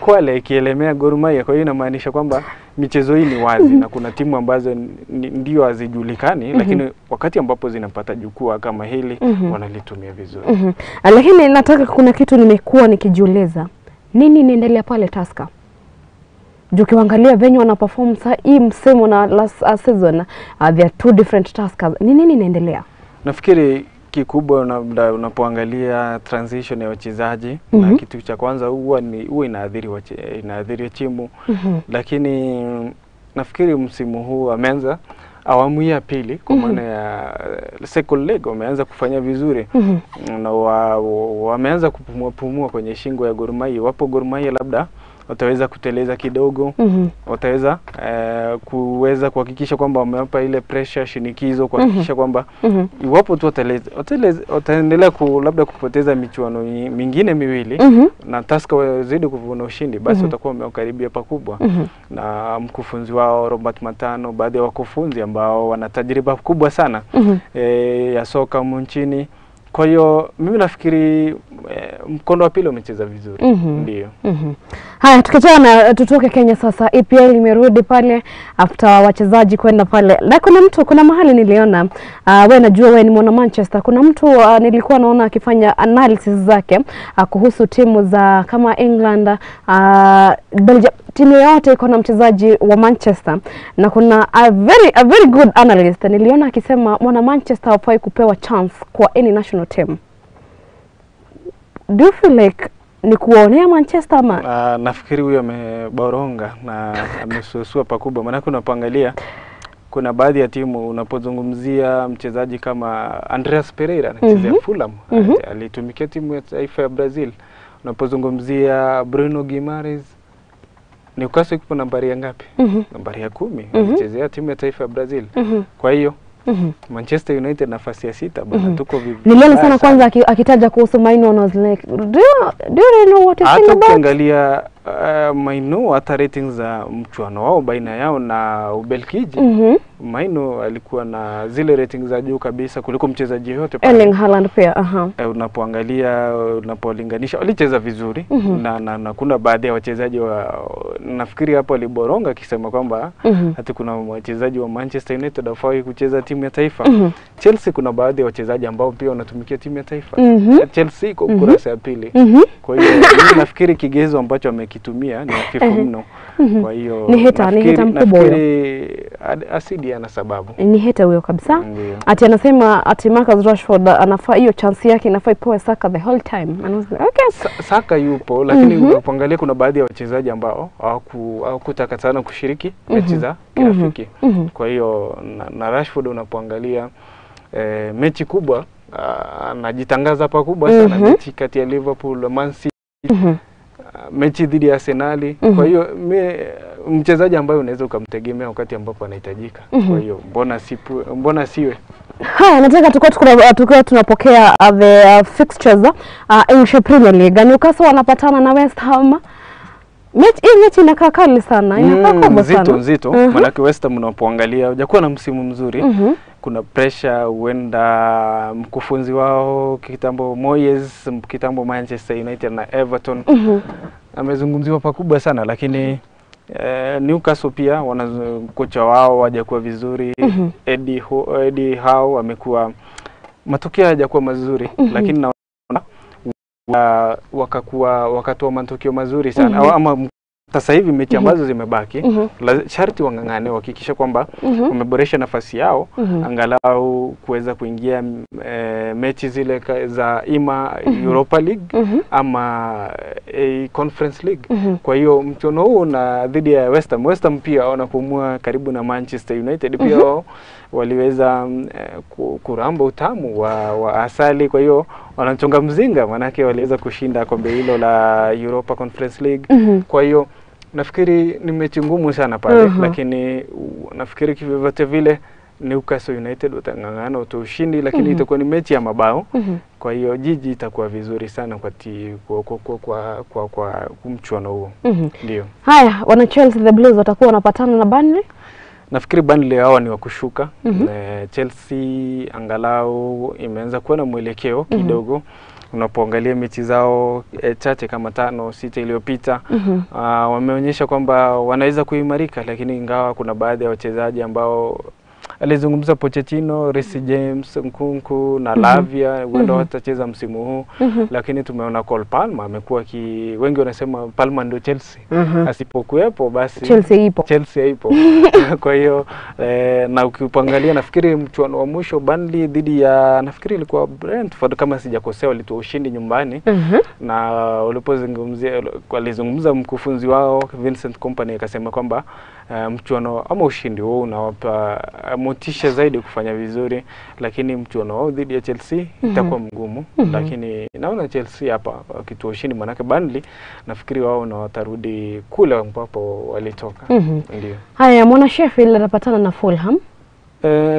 Kwale ikielemea Gor Mahia, kwa hiyo inamaanisha kwamba michezo hii ni wazi na kuna timu ambazo ndio hazijulikani lakini wakati ambapo zinapata jukwaa kama hili wanalitumia vizuri. Lakini nataka kuna kitu nimekuwa nikijiuliza. Nini inaendelea pale Tusker? Ukiangalia venye wana perform hii msimu na last season, there are two different Tuskers. Nini inaendelea? Nafikiri kikubwa unapoangalia transition ya wachezaji na kitu cha kwanza huwa inaathiri timu. Lakini nafikiri msimu huu ameanza awamu ya pili kwa maana ya second leg wameanza kufanya vizuri na wameanza kupumua kwenye shingo ya Gor Mahia. Wapo Gor Mahia labda wataweza kuteleza kidogo, wataweza kuweza kuhakikisha kwamba wamewapa ile pressure, shinikizo, kuhakikisha kwamba iwapo tu wataendelea labda kupoteza michuano mingine miwili na Tusker wazidi kuvuna ushindi, basi watakuwa wamekaribia pakubwa. Na mkufunzi wao Robert Matano, baadhi ya wakufunzi ambao wana tajriba kubwa sana ya soka nchini. Kwa hiyo mimi nafikiri mkondo wa pili umecheza vizuri. Ndio. Haya, tukiachana tutoke Kenya sasa, EPL imerudi pale after wachezaji kwenda pale. Na kuna mahali niliona wewe najua wewe ni mwana Manchester. Kuna mtu nilikuwa naona akifanya analysis zake kuhusu timu za kama England, Belgium, timu yote iko na mchezaji wa Manchester na kuna a very good analyst niliona akisema mwana Manchester hafai kupewa chance kwa any national team. Do you feel like ni kuonea Manchester ama? Nafikiri huyo ameboronga na amesusua pakubwa. Maana unapoangalia kuna baadhi ya timu unapozungumzia mchezaji kama Andreas Pereira anachezea Fulham, alitumikia timu ya taifa ya Brazil. Unapozungumzia Bruno Guimaraes Newcastle ipo nambari ya ngapi? Nambari ya 10, anachezea timu ya taifa ya Brazil. Kwa hiyo Manchester United nafasi ya 6 bwana, tuko vipi? Niliona sana kwanza akitaja kuhusu Maino, I was like, do you know what you're saying about? Ukiangalia Maino hata ratings za mchuano wao baina yao na Ubelgiji, Maino alikuwa na zile ratings za juu kabisa kuliko mchezaji yote pale. Erling Haaland pia, unapoangalia unapolinganisha walicheza vizuri na kuna baadhi ya wachezaji nafikiri hapo aliboronga akisema kwamba hata kuna wachezaji wa Manchester United hawafai kucheza timu ya taifa. Chelsea kuna baadhi ya wachezaji ambao pia wanatumikia timu ya taifa. Chelsea iko kurasa ya pili. Kwa hiyo nafikiri kigezo ambacho amekitumia ni hafifu mno. Kwa hiyo ni heta mkubwa huyo. Asidi ana sababu. Ni heta huyo kabisa. Ati anasema ati Marcus Rashford anafaa hiyo chance yake inafaa ipoe Saka the whole time. Okay. Saka yupo lakini unapoangalia kuna baadhi ya wachezaji ambao hawakutaka sana kushiriki mechi za kirafiki. Kwa hiyo na Rashford unapoangalia mechi kubwa anajitangaza pakubwa sana, mechi kati ya Liverpool, Man City, mechi dhidi ya Arsenal. Kwa hiyo mchezaji ambaye unaweza ukamtegemea wakati ambapo anahitajika. Kwa hiyo mbona siwe? Haya, nataka tukao tunapokea the fixtures English Premier League. Newcastle wanapatana na West Ham. Mechi inakaa kali sana, inakaa kubwa sana. Nzito. Maana West Ham unapoangalia hajakuwa na msimu mzuri. Kuna pressure, huenda mkufunzi wao kitambo Moyes, kitambo Manchester United na Everton amezungumziwa pakubwa sana, lakini Newcastle pia kocha wao hajakuwa vizuri. Eddie Howe amekuwa matokeo hajakuwa mazuri, lakini wakatoa matokeo mazuri sana ama sasa hivi mechi ambazo zimebaki sharti wangangane wahakikisha kwamba wameboresha nafasi yao angalau kuweza kuingia mechi zile za Europa League ama Conference League. Kwa hiyo mchuano huu na dhidi ya West Ham pia wanapumua karibu na Manchester United pia waliweza kuramba utamu wa asali, kwa hiyo wanachonga mzinga manake waliweza kushinda kombe hilo la Europa Conference League. Kwa hiyo nafikiri ni mechi ngumu sana pale, lakini nafikiri kivyote vile Newcastle United watangangana ushindi, lakini itakuwa ni mechi ya mabao. Kwa hiyo jiji itakuwa vizuri sana kwa mchuano huo. Ndio. Haya, wana Chelsea the Blues watakuwa wanapatana na Burnley. Nafikiri Burnley hao ni wa kushuka. Chelsea angalau imeanza kuwa na mwelekeo kidogo. Unapoangalia mechi zao chache kama 5-6 iliyopita wameonyesha kwamba wanaweza kuimarika, lakini ingawa kuna baadhi ya wachezaji ambao alizungumza Pochettino, Reece James, Nkunku na Lavia wenda watacheza msimu huu, lakini tumeona Cole Palmer amekuwa wengi wanasema Palmer ndio Chelsea. Asipokuepo basi Chelsea ipo. Kwa hiyo na ukipangalia nafikiri mchuano wa mwisho Burnley dhidi ya nafikiri ilikuwa Brentford kama sijakosea walitoa ushindi nyumbani, na walizungumza mkufunzi wao Vincent Kompany akasema kwamba mchuano ama ushindi huo unawapa motisha zaidi kufanya vizuri, lakini mchuano wao dhidi ya Chelsea itakuwa mgumu. Lakini naona Chelsea hapa wakitoa ushindi, manake Burnley nafikiri wao na watarudi kule ambapo walitoka. Ndio. Haya, mwana Sheffield atapatana na Fulham.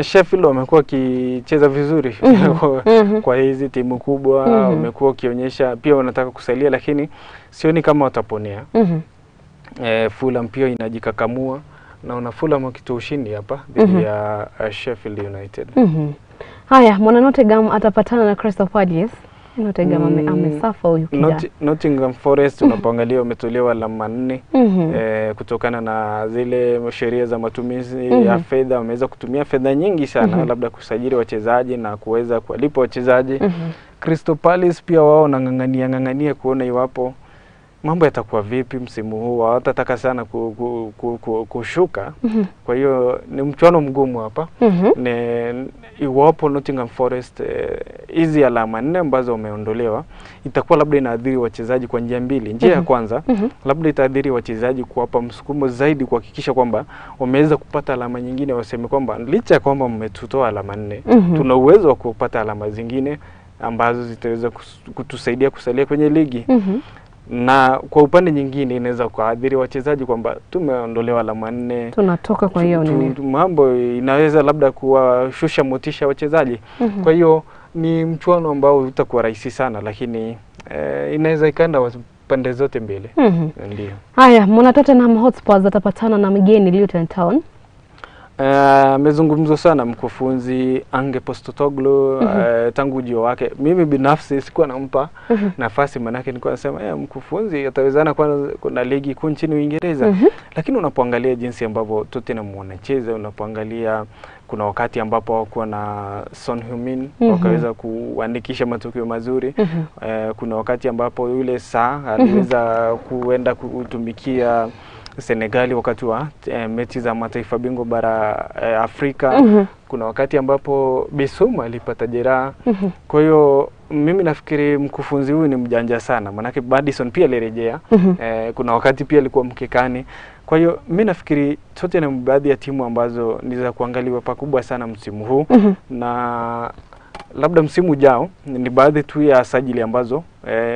Sheffield wamekuwa kicheza vizuri kwa hizi timu kubwa, wamekuwa kionyesha pia wanataka kusalia, lakini sioni kama wataponea. Fulham pia inajikakamua, naona Fulham wakitoa ushindi hapa dhidi ya Sheffield United. Haya, mwana Nottingham atapatana na Crystal Palace. Nottingham amesafa huyu kijana. Nottingham Forest unapoangalia umetolewa alama 4 kutokana na zile sheria za matumizi ya fedha. Wameweza kutumia fedha nyingi sana labda kusajili wachezaji na kuweza kuwalipa wachezaji. Crystal Palace pia wao wanangangania kuona iwapo mambo yatakuwa vipi msimu huu, hawatataka sana kushuka. Kwa hiyo ni mchuano mgumu hapa. Iwapo Nottingham Forest hizi alama 4 ambazo wameondolewa itakuwa labda inaathiri wachezaji kwa njia mbili. Njia ya kwanza labda itaathiri wachezaji kuwapa msukumo zaidi kuhakikisha kwamba wameweza kupata alama nyingine, waseme kwamba licha ya kwamba mmetutoa alama 4 tuna uwezo wa kupata alama zingine ambazo zitaweza kutusaidia kusalia kwenye ligi. Na kwa upande nyingine inaweza kuadhiri wachezaji kwamba tumeondolewa alama 4 tunatoka, kwa hiyo mambo inaweza labda kuwashusha motisha wachezaji. Kwa hiyo ni mchuano ambao utakuwa rahisi sana, lakini inaweza ikaenda pande zote mbili. Ndio. Haya, mwana Tottenham Hotspur atapatana na mgeni Luton Town. Amezungumzwa sana mkufunzi Ange Postecoglou tangu ujio wake. Mimi binafsi sikuwa nampa nafasi, manake nilikuwa nasema mkufunzi atawezana kuna ligi kuu nchini Uingereza. Lakini unapoangalia jinsi ambavyo Tottenham wanacheza, unapoangalia kuna wakati ambapo hawakuwa na Son Heung-min wakaweza kuandikisha matokeo mazuri. Kuna wakati ambapo yule aliweza kuenda kutumikia Senegali wakati wa mechi za mataifa bingwa bara Afrika. Kuna wakati ambapo Bissouma alipata jeraha. Kwa hiyo mimi nafikiri mkufunzi huyu ni mjanja sana, manake Madison pia alirejea. Kuna wakati pia alikuwa mkekani. Kwa hiyo mimi nafikiri Tottenham baadhi ya timu ambazo ni za kuangaliwa pakubwa sana msimu huu. Na labda msimu ujao ni baadhi tu ya sajili ambazo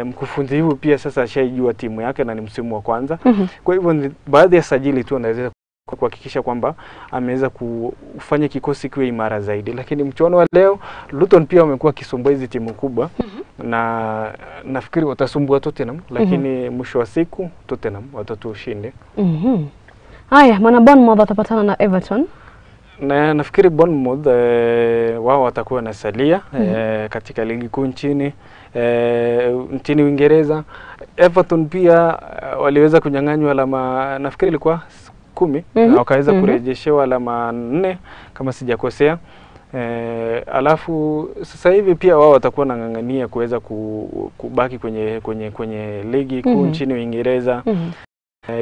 mkufunzi huyu pia sasa ashaijua timu yake na ni msimu wa kwanza. Kwa hivyo ni baadhi ya sajili tu anaweza kuhakikisha kwamba ameweza kufanya kikosi kiwe imara zaidi. Lakini mchuano wa leo Luton pia wamekuwa kisumbua hizi timu kubwa na nafikiri watasumbua Tottenham, lakini mwisho wa siku Tottenham watatoa ushindi. Haya, mwana Bournemouth watapatana na Everton. Na nafikiri Bournemouth wao watakuwa na salia katika ligi kuu nchini Uingereza. Everton pia waliweza kunyang'anywa alama nafikiri ilikuwa 10 na wakaweza kurejeshewa alama 4 kama sijakosea. Alafu sasa hivi pia wao watakuwa nang'ang'ania kuweza kubaki kwenye ligi kuu nchini Uingereza.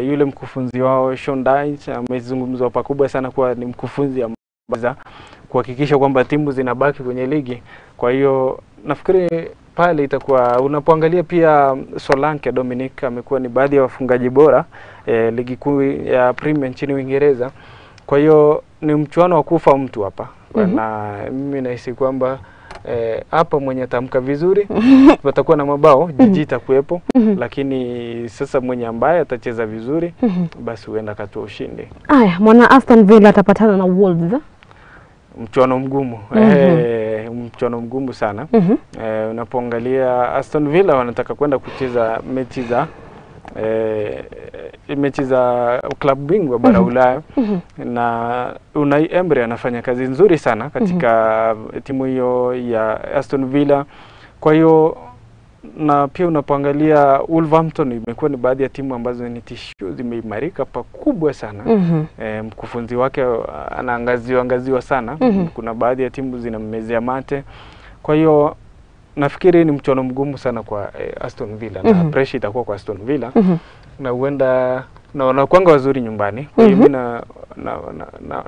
Yule mkufunzi wao Sean Dyche amezungumzwa pakubwa sana kuwa ni mkufunzi ambaye kuhakikisha kwamba timu zinabaki kwenye ligi. Kwa hiyo nafikiri pale itakuwa unapoangalia pia Solanke Dominic amekuwa ni baadhi ya wafungaji bora ligi kuu ya Premier nchini Uingereza. Kwa hiyo ni mchuano wa kufa mtu hapa. Na mimi nahisi kwamba hapa mwenye tamka vizuri watakuwa na mabao, jiji itakuwepo, lakini sasa mwenye ambaye atacheza vizuri basi huenda katoa ushindi. Aya, mwana Aston Villa atapatana na Wolves. Mchuano mgumu. Mchuano mgumu sana. Unapoangalia Aston Villa wanataka kwenda kucheza mechi za klabu bingwa bara Ulaya, na Unai Emery anafanya kazi nzuri sana katika timu hiyo ya Aston Villa. Kwa hiyo na pia unapoangalia Wolverhampton imekuwa ni baadhi ya timu ambazo ni tishio, zimeimarika pakubwa sana. Mkufunzi wake anaangaziwa sana. Kuna baadhi ya timu zinammezea mate. Kwa hiyo nafikiri ni mchuano mgumu sana kwa Aston Villa na pressure itakuwa kwa Aston Villa. Na huenda na kwanga wazuri nyumbani. Kwa hiyo mimi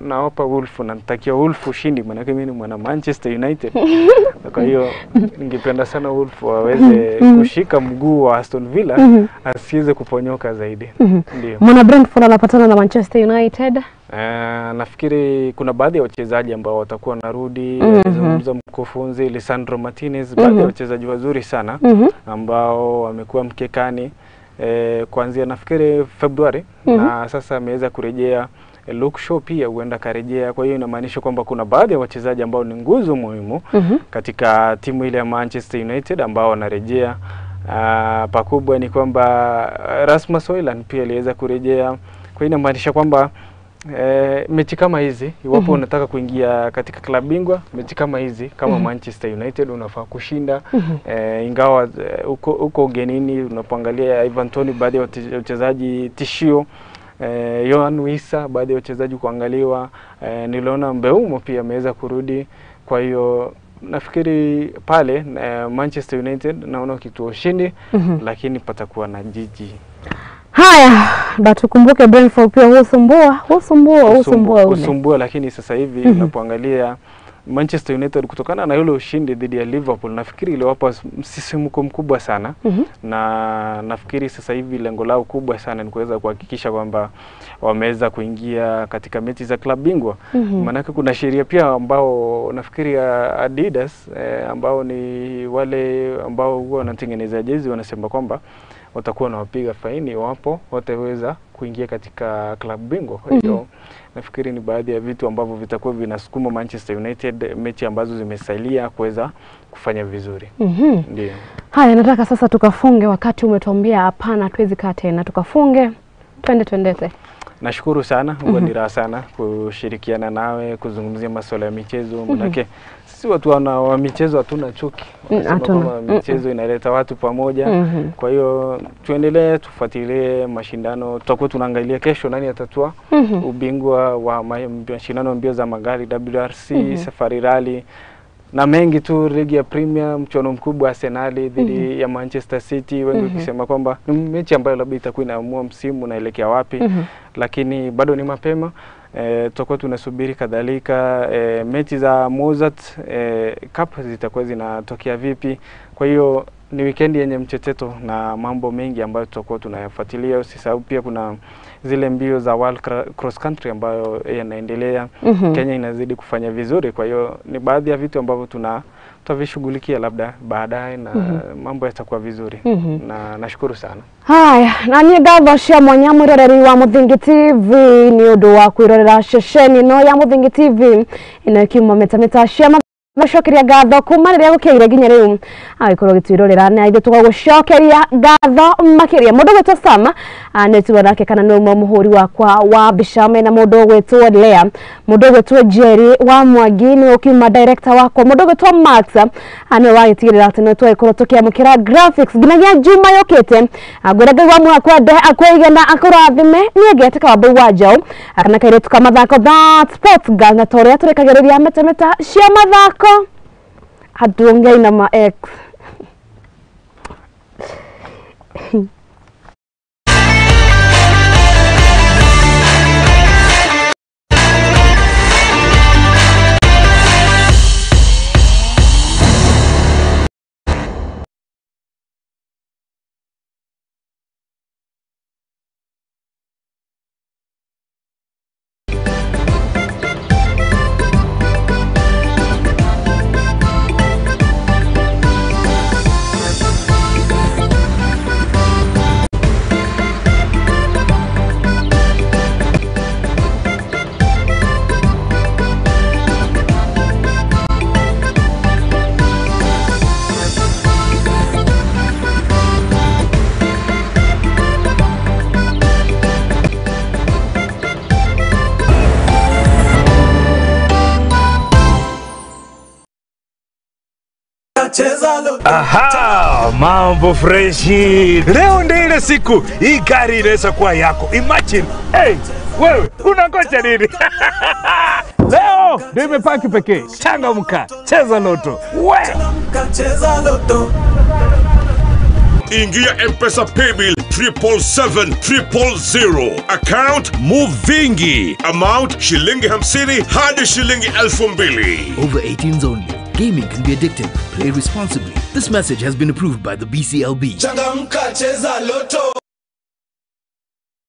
naopa Wolf na natakia Wolf ushindi, maana mimi ni mwana Manchester United. Kwa hiyo ningependa sana Wolf waweze kushika mguu wa Aston Villa asiweze kuponyoka zaidi. Ndio. Mwana Brentford anapatana na Manchester United. Nafikiri kuna baadhi ya wachezaji ambao watakuwa narudi. Alizungumza mkufunzi Lisandro Martinez, baadhi ya wachezaji wazuri sana ambao wamekuwa mkekani kuanzia nafikiri Februari na sasa ameweza kurejea. Luke Shaw pia huenda karejea. Kwa hiyo inamaanisha kwamba kuna baadhi ya wachezaji ambao ni nguzo muhimu katika timu ile ya Manchester United ambao wanarejea. Pakubwa ni kwamba Rasmus Hojlund pia aliweza kurejea. Kwa hiyo inamaanisha kwamba mechi kama hizi iwapo unataka kuingia katika klabu bingwa, mechi kama hizi kama Manchester United unafaa kushinda. Ingawa uko ugenini, unapoangalia Ivan Toney, baadhi ya wachezaji tishio, Yohan Wissa, baadhi ya wachezaji kuangaliwa, niliona Mbeumo pia ameweza kurudi. Kwa hiyo nafikiri pale Manchester United naona kitu ushindi, lakini patakuwa na jiji. Haya, batukumbuke Brentford pia husumbua, lakini sasa hivi unapoangalia Manchester United kutokana na yule ushindi dhidi ya Liverpool, nafikiri iliwapa msisimko mkubwa sana. Na nafikiri sasa hivi lengo lao kubwa sana ni kuweza kuhakikisha kwamba wameweza kuingia katika mechi za klabu bingwa. Maana kuna sheria pia ambao nafikiri Adidas ambao ni wale ambao huwa wanatengeneza jezi wanasema kwamba watakuwa na wapiga faini wapo wataweza kuingia katika klabu bingwa. Kwa hiyo nafikiri ni baadhi ya vitu ambavyo vitakuwa vinasukuma Manchester United mechi ambazo zimesalia kuweza kufanya vizuri. Ndio. Haya, nataka sasa tukafunge, wakati umetuambia hapana tuwezi kaa tena, tukafunge, twendete. Nashukuru sana, huwa ni raha sana kushirikiana nawe kuzungumzia masuala ya michezo. Manake sisi watu wa michezo hatuna chuki. Michezo inaleta watu pamoja. Kwa hiyo tuendelee tufuatilie mashindano. Tutakuwa tunaangalia kesho nani atatua ubingwa wa mashindano mbio za magari WRC, Safari Rally na mengi tu, ligi ya Premier, mchuano mkubwa Arsenal dhidi ya Manchester City. Wengi wakisema kwamba ni mechi ambayo labda itakuwa inaamua msimu unaelekea wapi, lakini bado ni mapema. Tutakuwa tunasubiri kadhalika mechi za Mozart Cup zitakuwa zinatokea vipi. Kwa hiyo ni weekend yenye mcheteto na mambo mengi ambayo tutakuwa tunayafuatilia. Usisahau pia kuna zile mbio za World Cross Country ambayo yanaendelea. Kenya inazidi kufanya vizuri. Kwa hiyo ni baadhi ya vitu ambavyo tutavishughulikia labda baadaye na mambo yatakuwa vizuri. Na nashukuru sana. Haya, nani gava cia mwanya mwiroreri wa Muthingi TV ni undu wa kwirorera ceceni no ya Muthingi TV inakiuma Metameta Cia Mathako gucokeria ngatho kuma riria gukire nginya riu agikorwo gitwirorera na ithu tugagucokeria ngatho makiria mundu gwitwo Sama netwo nake kana no muhuri wakwa wa mbica mena mundu gwitwo Lea mundu gwitwo Jerry wa Mwangi ni ukima director wakwa mundu gwitwo Max ane wagitigirira ati no twaikoro tukiamukira graphics ginagia Juma yokete agwira ngai wa mwakwa de akwigena akurathime ni ageteka wa bau wajao akana kaire tukamathako that sports gang toria turekagereria Metameta Cia Mathako adungai na ma ex Aha, mambo freshi. Leo ndio ile siku hii gari inaweza kuwa yako. Imagine, hey, wewe unangoja nini? Leo ndio imepaki pekee. Changamka, cheza loto. Cheza loto. Ingia M-Pesa Paybill 777-000. Account Muvingi. Amount shilingi 50 hadi shilingi 2,000. Over 18s only. Gaming can be addictive. Play responsibly. This message has been approved by the BCLB. Changamka cheza loto.